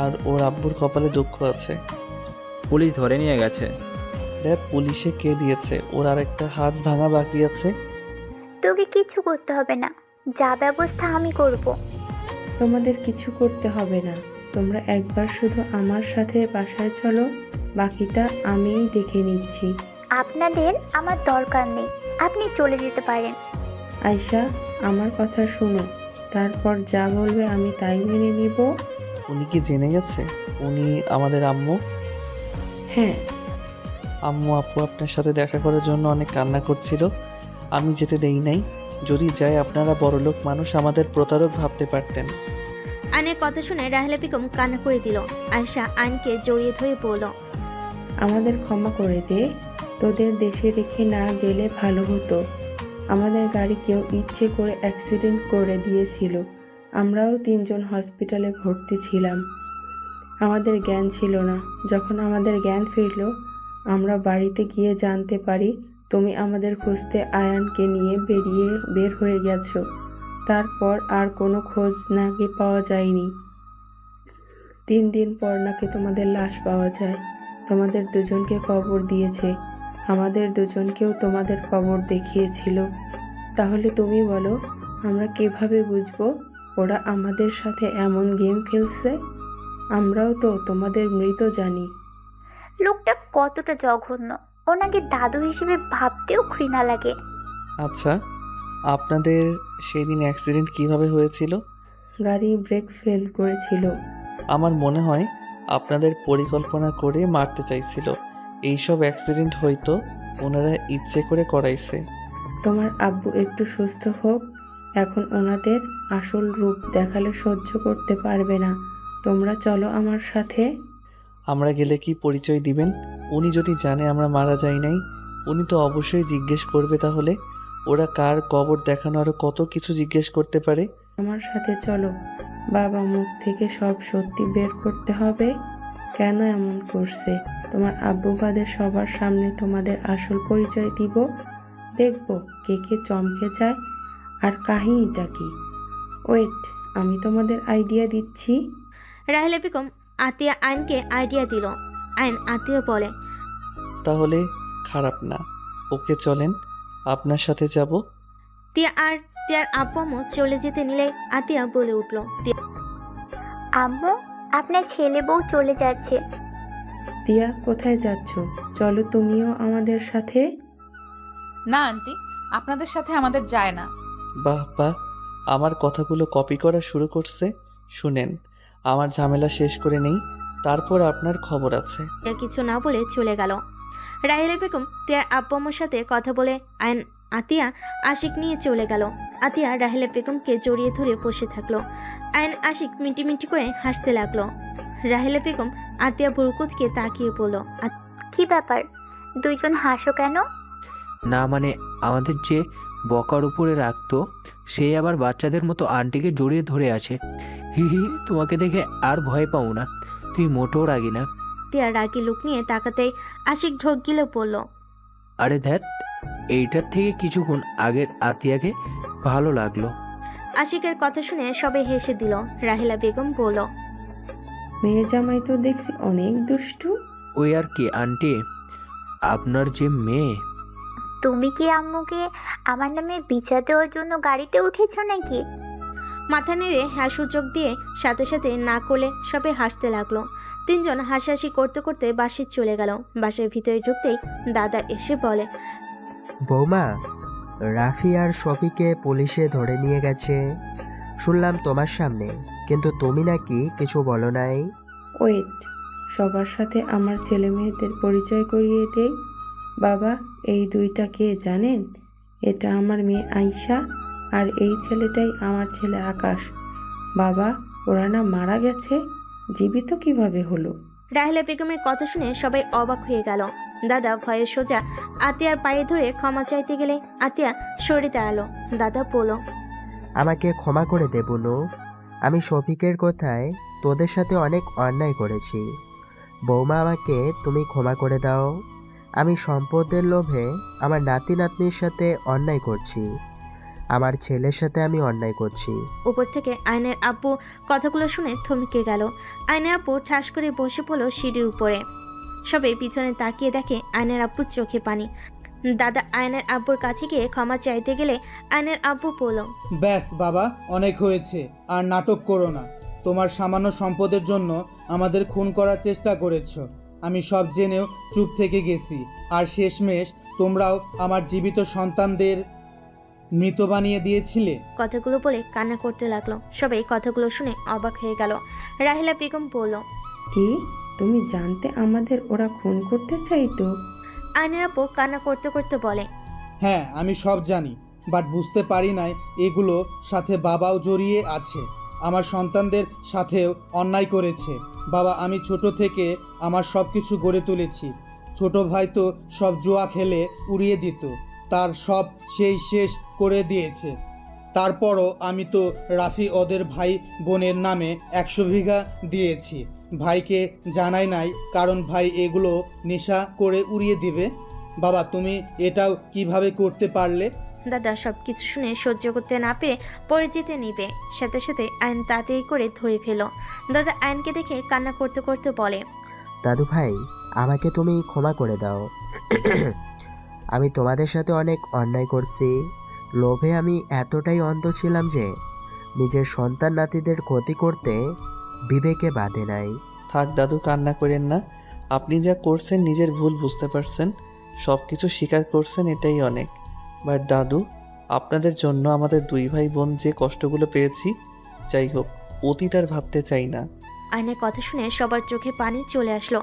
আর ওর আব্বুর কপালে দুঃখ আছে। পুলিশ ধরে নিয়ে গেছে। দেখ পুলিশে কে দিয়েছে, ওর আর একটা হাত ভাঙা বাকি আছে। তোকে কিচ্ছু করতে হবে না, যা ব্যবস্থা আমি করব। তোমাদের কিছু করতে হবে না, তোমরা একবার শুধু আমার সাথে বাসায় চলো, বাকিটা আমিই দেখে নিচ্ছি। আপনাদের আমার দরকার নেই, আপনি চলে যেতে পারেন। আয়শা আমার কথা শোনো, তারপর যা বলবে আমি তাই মেনে নিব। উনি কি জেনে গেছে উনি আমাদের আম্মু? হ্যাঁ। আম্মু আপু আপনার সাথে দেখা করার জন্য অনেক কান্না করছিল, আমি যেতে দেই নাই। যদি যাই আপনারা বড়লোক মানুষ, আমাদের প্রতারক ভাবতে পারতেন। আয়নের কথা শুনে রাহেলা বেগম কান্না করে দিল। আয়শা আয়নকে জড়িয়ে ধরে বলল, আমাদের ক্ষমা করে দে, তোদের দেশে রেখে না গেলে ভালো হতো। আমাদের গাড়ি কেউ ইচ্ছে করে অ্যাক্সিডেন্ট করে দিয়েছিল, আমরাও 3 জন হসপিটালে ভর্তি ছিলাম। আমাদের জ্ঞান ছিল না, যখন আমাদের জ্ঞান ফিরল আমরা বাড়িতে গিয়ে জানতে পারি তুমি আমাদের খুঁজতে আয়ানকে নিয়ে বের হয়ে গেছো। তারপর আর কোনো খোঁজ নাকি পাওয়া যায়নি। 3 দিন পর নাকি তোমাদের লাশ পাওয়া যায়। তোমাদের দুজনকে কবর দিয়েছে, আমাদের দুজনকেও তোমাদের কবর দেখিয়েছিল। তাহলে তুমি বলো আমরা কিভাবে বুঝবো ওরা আমাদের সাথে এমন গেম খেলছে? আমরাও তো তোমাদের মৃত জানি। লোকটা কতটা জঘন্য, ওনাকে দাদু হিসেবে ভাবতেও ঘৃণা লাগে। আচ্ছা আপনাদের সেদিন অ্যাক্সিডেন্ট কিভাবে হয়েছিল? গাড়ি ব্রেক ফেল করেছিল। আমার মনে হয় আপনাদের পরিকল্পনা করে মারতে চাইছিল। এইসব অ্যাক্সিডেন্ট হয়তো ওনারা ইচ্ছে করে করাইছে। তোমার আব্বু একটু সুস্থ হোক, এখন ওনাদের আসল রূপ দেখালে সহ্য করতে পারবে না। তোমরা চলো আমার সাথে। আমরা গেলে কি পরিচয় দিবেন? উনি যদি জানে আমরা মারা যাই নাই, উনি তো অবশ্যই জিজ্ঞেস করবে। তাহলে ওরা কার কবর দেখানো, আরো কত কিছু জিজ্ঞেস করতে পারে। আমার সাথে চলো, বাবা মুখ থেকে সব সত্যি বের করতে হবে। কেন এমন করছে? তোমার আব্বু বাদে সবার সামনে তোমাদের আসল পরিচয় দিব, দেখবো কে কে চমকে যায় আর কাহিনীটা কি। ওয়েট, আমি তোমাদের আইডিয়া দিচ্ছি। রাহেলা বেগম আতিয়া আয়নকে আইডিয়া দিল। আয়ন আতিয়া বলে, তাহলে খারাপ না, ওকে চলেন, আপনার সাথে যাব। তিয়ার আব্বু আম্মু চলে যেতে নিলে আতিয়া বলে উঠল, আম্মু আপনার ছেলে বউ চলে যাচ্ছে। তিয়া কোথায় যাচ্ছ? চলো তুমিও আমাদের সাথে। না আন্টি, আপনাদের সাথে আমাদের যায় না। বাহ বাহ, আমার কথাগুলো কপি করা শুরু করছে। শুনেন, আমার ঝামেলা শেষ করে নেই, তারপর আপনার খবর আছে। তিয়া কিছু না বলে চলে গেল। রাহেলা বেগম তিয়ার আব্বু আম্মুর সাথে কথা বলে আয়ন আতিয়া আশিক নিয়ে চলে গেল। আতিয়া রাহেলা বেগমকে জড়িয়ে ধরে বসে থাকলো। আয়ন আশিক মিটি মিটি করে হাসতে লাগলো। রাহেলা বেগম আতিয়া বুরকুতকে তাকিয়ে বলল, কি ব্যাপার, দুইজন হাসো কেন? না মানে আমাদের যে বকার উপরে রাখতো সেই আবার বাচ্চাদের মতো আন্টিকে জড়িয়ে ধরে আছে। হি হি, তোমাকে দেখে আর ভয় পাও না, তুই মোটেও রাগি না। তিয়া রাগি লুক নিয়ে তাকাতেই আশিক ঢোক গিলে বলল, আরে ধ্যাত, এইটার থেকে কিছুক্ষণ আগের আতিয়াকে ভালো লাগলো। আশিকের কথা শুনে সবাই হেসে দিল। রাহেলা বেগম বলল, মেয়ে জামাই তো দেখছি অনেক দুষ্টু। ওই আর কি আন্টি, আপনার যে মেয়ে। তুমি কি আম্মুকে আমার নামে বিচার দেওয়ার জন্য গাড়িতে উঠেছো নাকি? মাথা নেড়ে হ্যাঁ সূচক দিয়ে সাথে সাথে না করলে সবাই হাসতে লাগলো। 3 জন হাসাহাসি করতে করতে বাসে চলে গেল। বাসের ভিতরে ঢুকতেই দাদা এসে বলে, বৌমা, রাফি আর শফিকে পুলিশে ধরে নিয়ে গেছে শুনলাম তোমার সামনে, কিন্তু তুমি নাকি কিছু বলো নাই। ওয়েট, সবার সাথে আমার ছেলে মেয়েদের পরিচয় করিয়ে দেই। বাবা, এই দুইটা কে জানেন? এটা আমার মেয়ে আয়শা আর এই ছেলেটাই আমার ছেলে আকাশ। বাবা, ওরা না মারা গেছে, জীবিত কিভাবে হলো? রাহেলা বেগমের কথা শুনে সবাই অবাক হয়ে গেল। দাদা ভয়ে সোজা আতিয়ার পায়ে ধরে ক্ষমা চাইতে গেলে আতিয়া সরে দাঁড়ালো। দাদা বলল, আমাকে ক্ষমা করে দে বুনু। আমি শফিকের কথায় তোদের সাথে অনেক অন্যায় করেছি। বৌমা, আমাকে তুমি ক্ষমা করে দাও। আমি সম্পদের লোভে আমার নাতি নাতনির সাথে অন্যায় করছি। আমার ছেলের সাথে আমি অন্যায় করছি। উপর থেকে আয়নের আব্বু কথাগুলো শুনে থমকে গেল। আয়নের আব্বু ঠাস করে বসে পড়লো সিঁড়ির উপরে। সবে পিছনে তাকিয়ে দেখে আয়নের আব্বুর চোখে পানি। দাদা আয়নের আব্বুর কাছে গিয়ে ক্ষমা চাইতে গেলে আয়নের আব্বু বলল, ব্যাস বাবা, অনেক হয়েছে, আর নাটক করো না। তোমার সামান্য সম্পদের জন্য আমাদের খুন করার চেষ্টা করেছো। আমি সব জেনেও চুপ থেকে গেছি, আর শেষমেশ তোমরাও আমার জীবিত সন্তানদের মৃত বানিয়ে দিয়েছিলে। কথাগুলো বলে কান্না করতে লাগলো। সবাই কথাগুলো শুনে অবাক হয়ে গেল। রাহিলা বেগম বলল, কি তুমি জানতে আমাদের ওরা খুন করতে চাইতো? আয়নের আব্বু কান্না করতে করতে বলে, হ্যাঁ, আমি সব জানি, বাট বুঝতে পারি নাই এগুলো সাথে বাবাও জড়িয়ে আছে। আমার সন্তানদের সাথেও অন্যায় করেছে। বাবা, আমি ছোট থেকে আমার সব কিছু গড়ে তুলেছি। ছোট ভাই তো সব জুয়া খেলে উড়িয়ে দিত, তার সব সেই শেষ করে দিয়েছে। তারপরও আমি তো রাফি ওদের ভাই বোনের নামে 100 বিঘা দিয়েছি। ভাইকে জানাই নাই, কারণ ভাই এগুলো নেশা করে উড়িয়ে দিবে। বাবা, তুমি এটাও কিভাবে করতে পারলে? দাদা সবকিছু শুনে সহ্য করতে না পেরে পড়ে যেতে নিবে, সাথে সাথে আয়ন তাড়াতাড়ি করে ধরে ফেল। দাদা আয়নকে দেখে কান্না করতে করতে বলে, দাদু ভাই, আমাকে তুমি ক্ষমা করে দাও। আমি তোমাদের সাথে অনেক অন্যায় করছি। লোভে আমি এতটাই অন্ধ ছিলাম যে নিজের সন্তান নাতিদের ক্ষতি করতে বিবেকে বাধে নাই। থাক দাদু, কান্না করেন না। আপনি যা করছেন নিজের ভুল বুঝতে পারছেন, সব কিছু স্বীকার করছেন, এটাই অনেক। বাট দাদু, আপনাদের জন্য আমাদের 2 ভাই বোন যে কষ্টগুলো পেয়েছি, যাই হোক, অতীত আর ভাবতে চাই না। আয়নের কথা শুনে সবার চোখে পানি চলে আসলো।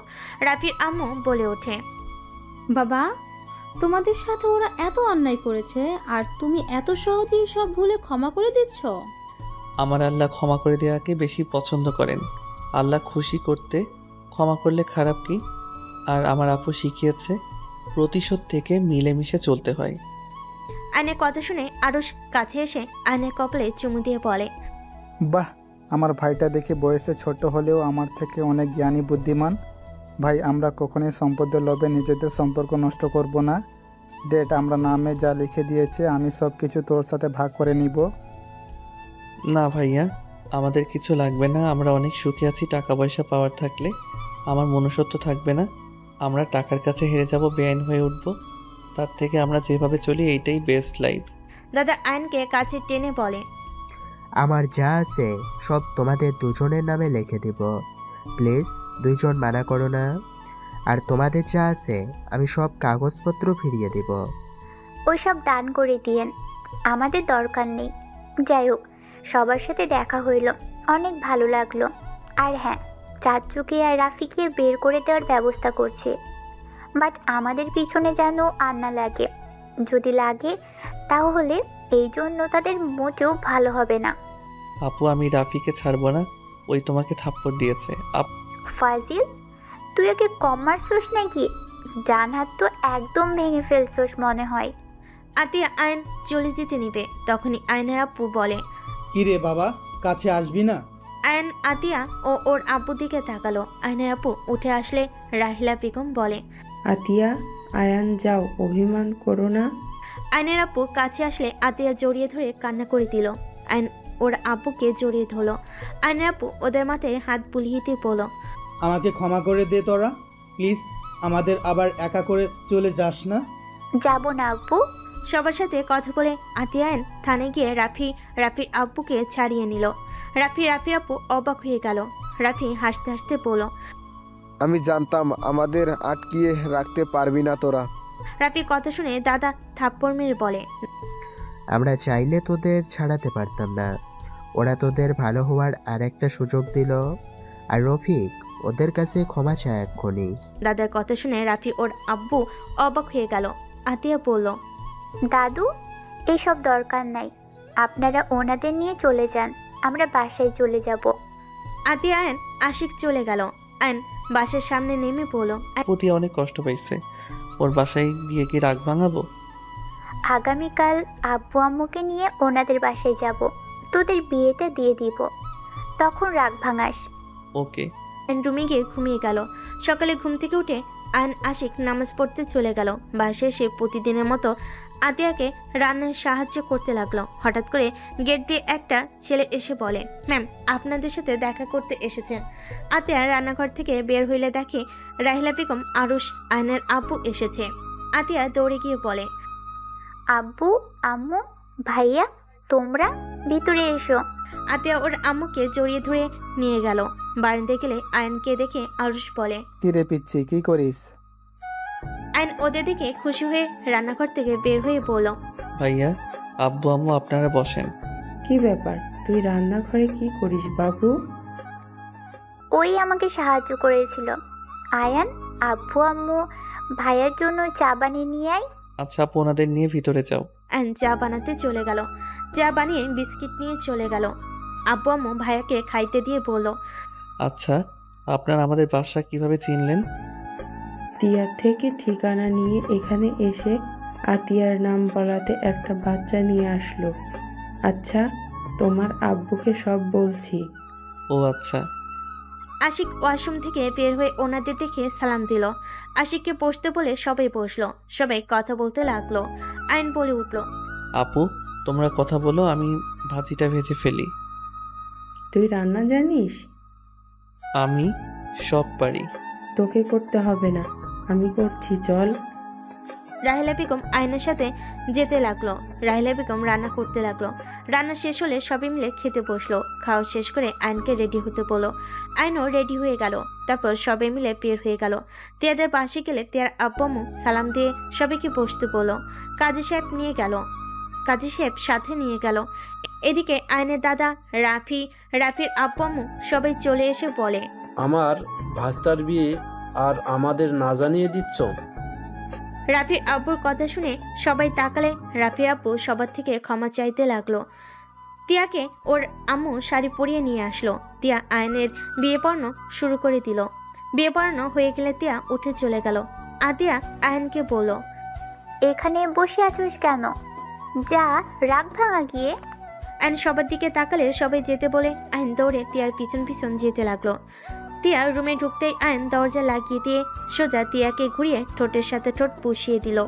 রাফির আম্মু বলে ওঠে, বাবা, তোমাদের সাথে ওরা এত অন্যায় করেছে আর তুমি এত সহজেই সব ভুলে ক্ষমা করে দিচ্ছ? আমার আল্লাহ ক্ষমা করে দেওয়াকে বেশি পছন্দ করেন। আল্লাহ খুশি করতে ক্ষমা করলে খারাপ কি? আর আমার আপু শিখিয়েছে প্রতিশোধ থেকে মিলেমিশে চলতে হয়। আয়নের কথা শুনে আরুষ কাছে এসে আয়নের কপালে চুমু দিয়ে বলে, বাহ, আমার ভাইটা দেখে বয়সে ছোট হলেও আমার থেকে অনেক জ্ঞানী বুদ্ধিমান। ভাই, আমরা কখনোই সম্পদের লোভে নিজেদের সম্পর্ক নষ্ট করব না। ডেট, আমরা নামে যা লিখে দিয়েছে আমি সব কিছু তোর সাথে ভাগ করে নিব। না ভাইয়া, আমাদের কিছু লাগবে না। আমরা অনেক সুখে আছি। টাকা পয়সা পাওয়ার থাকলে আমার মনুষ্যত্ব থাকবে না। আমরা টাকার কাছে হেরে যাব, বেআইন হয়ে উঠব। তার থেকে আমরা যেভাবে চলি এইটাই বেস্ট লাইফ। দাদা আয়নকে কাছে টেনে বলে, আমার যা আছে সব তোমাদের দুজনের নামে লিখে দিব। প্লিজ, 2 জন মানা করো না। আর তোমাদের যা আছে আমি সব কাগজপত্র ফিরিয়ে দিব। ওইসব দান করে দিয়েন, আমাদের দরকার নেই। যাই হোক, সবার সাথে দেখা হইল, অনেক ভালো লাগলো। আর হ্যাঁ, চাচুকে আর রাফিকে বের করে দেওয়ার ব্যবস্থা করছি। বাট আমাদের পিছনে যেন আর না লাগে। যদি লাগে তাহলে এই জন্য তাদের মোটেও ভালো হবে না। আপু, আমি রাফিকে ছাড়বো না। ওই তোমাকে থাপ্পড় দিয়েছে। ফাজিল, তুই ওকে কম মারছোস নাকি? ডান হাত তো একদম ভেঙে ফেলছোস মনে হয়। আতিয়া আয়ন চলে যেতে নিবে, তখনই আয়নের আব্বু বলে, কিরে বাবা, কাছে আসবি না? আয়ন আতিয়া ও ওর আব্বুর দিকে তাকালো। আয়নের আব্বু উঠে আসলে রাহিলা বেগম বলে, আতিয়া, আয়ান যাও, অভিমান করো না। আয়নের আব্বু কাছে আসলে আতিয়া জড়িয়ে ধরে কান্না করে দিল। আয়ন ওর আব্বুকে জড়িয়ে ধরলো। আয়নের আব্বু ওদের মাথায় হাত বুলিয়ে দিয়ে বলল, আমাকে ক্ষমা করে দে তোরা, প্লিজ। আমাদের আবার একা করে চলে যাস না। যাব না আব্বু। সবার সাথে কথা বলে আতিয়া আয়ন থানায় গিয়ে রাফির আব্বুকে ছাড়িয়ে নিল। রাফির আব্বু অবাক হয়ে গেল। রাফি হাসতে হাসতে বলল, আমি জানতাম আমাদের আটকিয়ে রাখতে পারবি না তোরা। রাফির কথা শুনে দাদা থাপ্পড় মেরে বলে, আমরা চাইলে তোদের ছাড়াতে পারতাম না। ওরা তোদের ভালো হওয়ার আর একটা সুযোগ দিল। আর রফিক, ওদের কাছে ক্ষমা চায় এক্ষুনি। দাদার কথা শুনে রাফি ওর আব্বু অবাক হয়ে গেল। আতিয়া বলল, দাদু, এসব দরকার নাই। আপনারা ওনাদের নিয়ে চলে যান, আমরা বাসায় চলে যাব। আতিয়া আয়ন আশিক চলে গেল। আয়ন বাসার সামনে নেমে পড়ল। প্রতি অনেক কষ্ট পাইছে। ওর বাসায় গিয়ে কি রাগ ভাঙাবো? আগামীকাল আব্বু আম্মুকে নিয়ে ওনাদের বাসায় যাব, তোদের বিয়েটা দিয়ে দিব, তখন রাগ ভাঙাস। ওকে। রুমে গিয়ে ঘুমিয়ে গেল। সকালে ঘুম থেকে উঠে আয়ন আশিক নামাজ পড়তে চলে গেল। বাসায় এসে প্রতিদিনের মতো আতিয়াকে রান্নায় সাহায্য করতে লাগলো। হঠাৎ করে গেট দিয়ে একটা ছেলে এসে বলে, ম্যাম আপনাদের সাথে দেখা করতে এসেছেন। আতিয়া রান্নাঘর থেকে বের হইলে দেখে রাহিলা বেগম আরুষ আয়নের আব্বু এসেছে। আতিয়া দৌড়ে গিয়ে বলে, আব্বু আম্মু ভাইয়া তোমরা ভিতরে এসো। আতিয়া ওর আম্মুকে জড়িয়ে ধরে নিয়ে গেল। বারান্দায় গেলে আয়নকে দেখে আরুষ বলে, কি রে পিচ্ছি, কি করিস? আয়ন ওদের দিকে খুশি হয়ে রান্নাঘর থেকে বের হয়ে বলল, ভাইয়া, আব্বু আম্মু আপনারা বসেন। কি ব্যাপার, তুই রান্নাঘরে কি করিস বাবু? ওই আমাকে সাহায্য করেছিল। আয়ান, আব্বু আম্মু ভাইয়ার জন্য চা বানিয়ে নিয়ে আয়। আচ্ছা আপু, ওনাদের নিয়ে ভিতরে যাও। আয়ন চা বানাতে চলে গেল। চা বানিয়ে বিস্কিট নিয়ে চলে গেল। আব্বু আম্মু ভাইয়াকে খাইতে দিয়ে বলল, আচ্ছা, আপনারা আমাদের বাসা কিভাবে চিনলেন? তিয়া থেকে ঠিকানা নিয়ে এখানে এসে আতিয়ার নাম বলাতে একটা বাচ্চা নিয়ে আসলো। আচ্ছা, তোমার আব্বুকে সব বলছি। ও আচ্ছা। আশিক ওয়াশরুম থেকে বের হয়ে ওনাদের দেখে সালাম দিল। আশিককে বসতে বলে সবাই বসলো। সবাই কথা বলতে লাগলো। আয়ন বলে উঠল, আপু, তোমরা কথা বলো, আমি ভাজিটা ভেজে ফেলি। তুই রান্না জানিস? আমি সব পারি। তোকে করতে হবে না, আমি করছি, চল। রাহিলা বেগম আয়নের সাথে যেতে লাগলো। রাহিলা বেগম রান্না করতে লাগলো। রান্না শেষ হলে সবাই মিলে খেতে বসলো। খাওয়া শেষ করে আয়নকে রেডি হতে বললো। আয়নও রেডি হয়ে গেল। তারপর সবাই মিলে বের হয়ে গেল। তিয়াদের পাশে গেলে তিয়ার আব্বু আম্মু সালাম দিয়ে সবাইকে বসতে বললো। কাজী সাহেব সাথে নিয়ে গেল। এদিকে আয়নের দাদা রাফির আব্বু আম্মু সবাই চলে এসে বলে, আমার ভাস্তার বিয়ে আর আমাদের না জানিয়ে দিচ্ছ? রাফির আব্বুর কথা শুনে সবাই তাকালে। রাফির আব্বু সবার থেকে ক্ষমা চাইতে লাগলো। তিয়াকে ওর আম্মু শাড়ি পরিয়ে নিয়ে আসলো। তিয়া আয়নের বিয়ে পড়ানো শুরু করে দিল। বিয়ে পড়ানো হয়ে গেলে তিয়া উঠে চলে গেল। আতিয়া আয়নকে বলল, এখানে বসে আছিস কেন? যা, রাগ ভাঙা গিয়ে। আয়ন সবার দিকে তাকালে সবাই যেতে বলে আয়ন দৌড়ে তিয়ার পিছন পিছন যেতে লাগলো। তিয়া রুমে ঢুকতেই আয়ন দরজা লাগিয়ে দিয়ে সোজা তিয়াকে ঘুরিয়ে ঠোঁটের সাথে ঠোঁট পুষিয়ে দিল।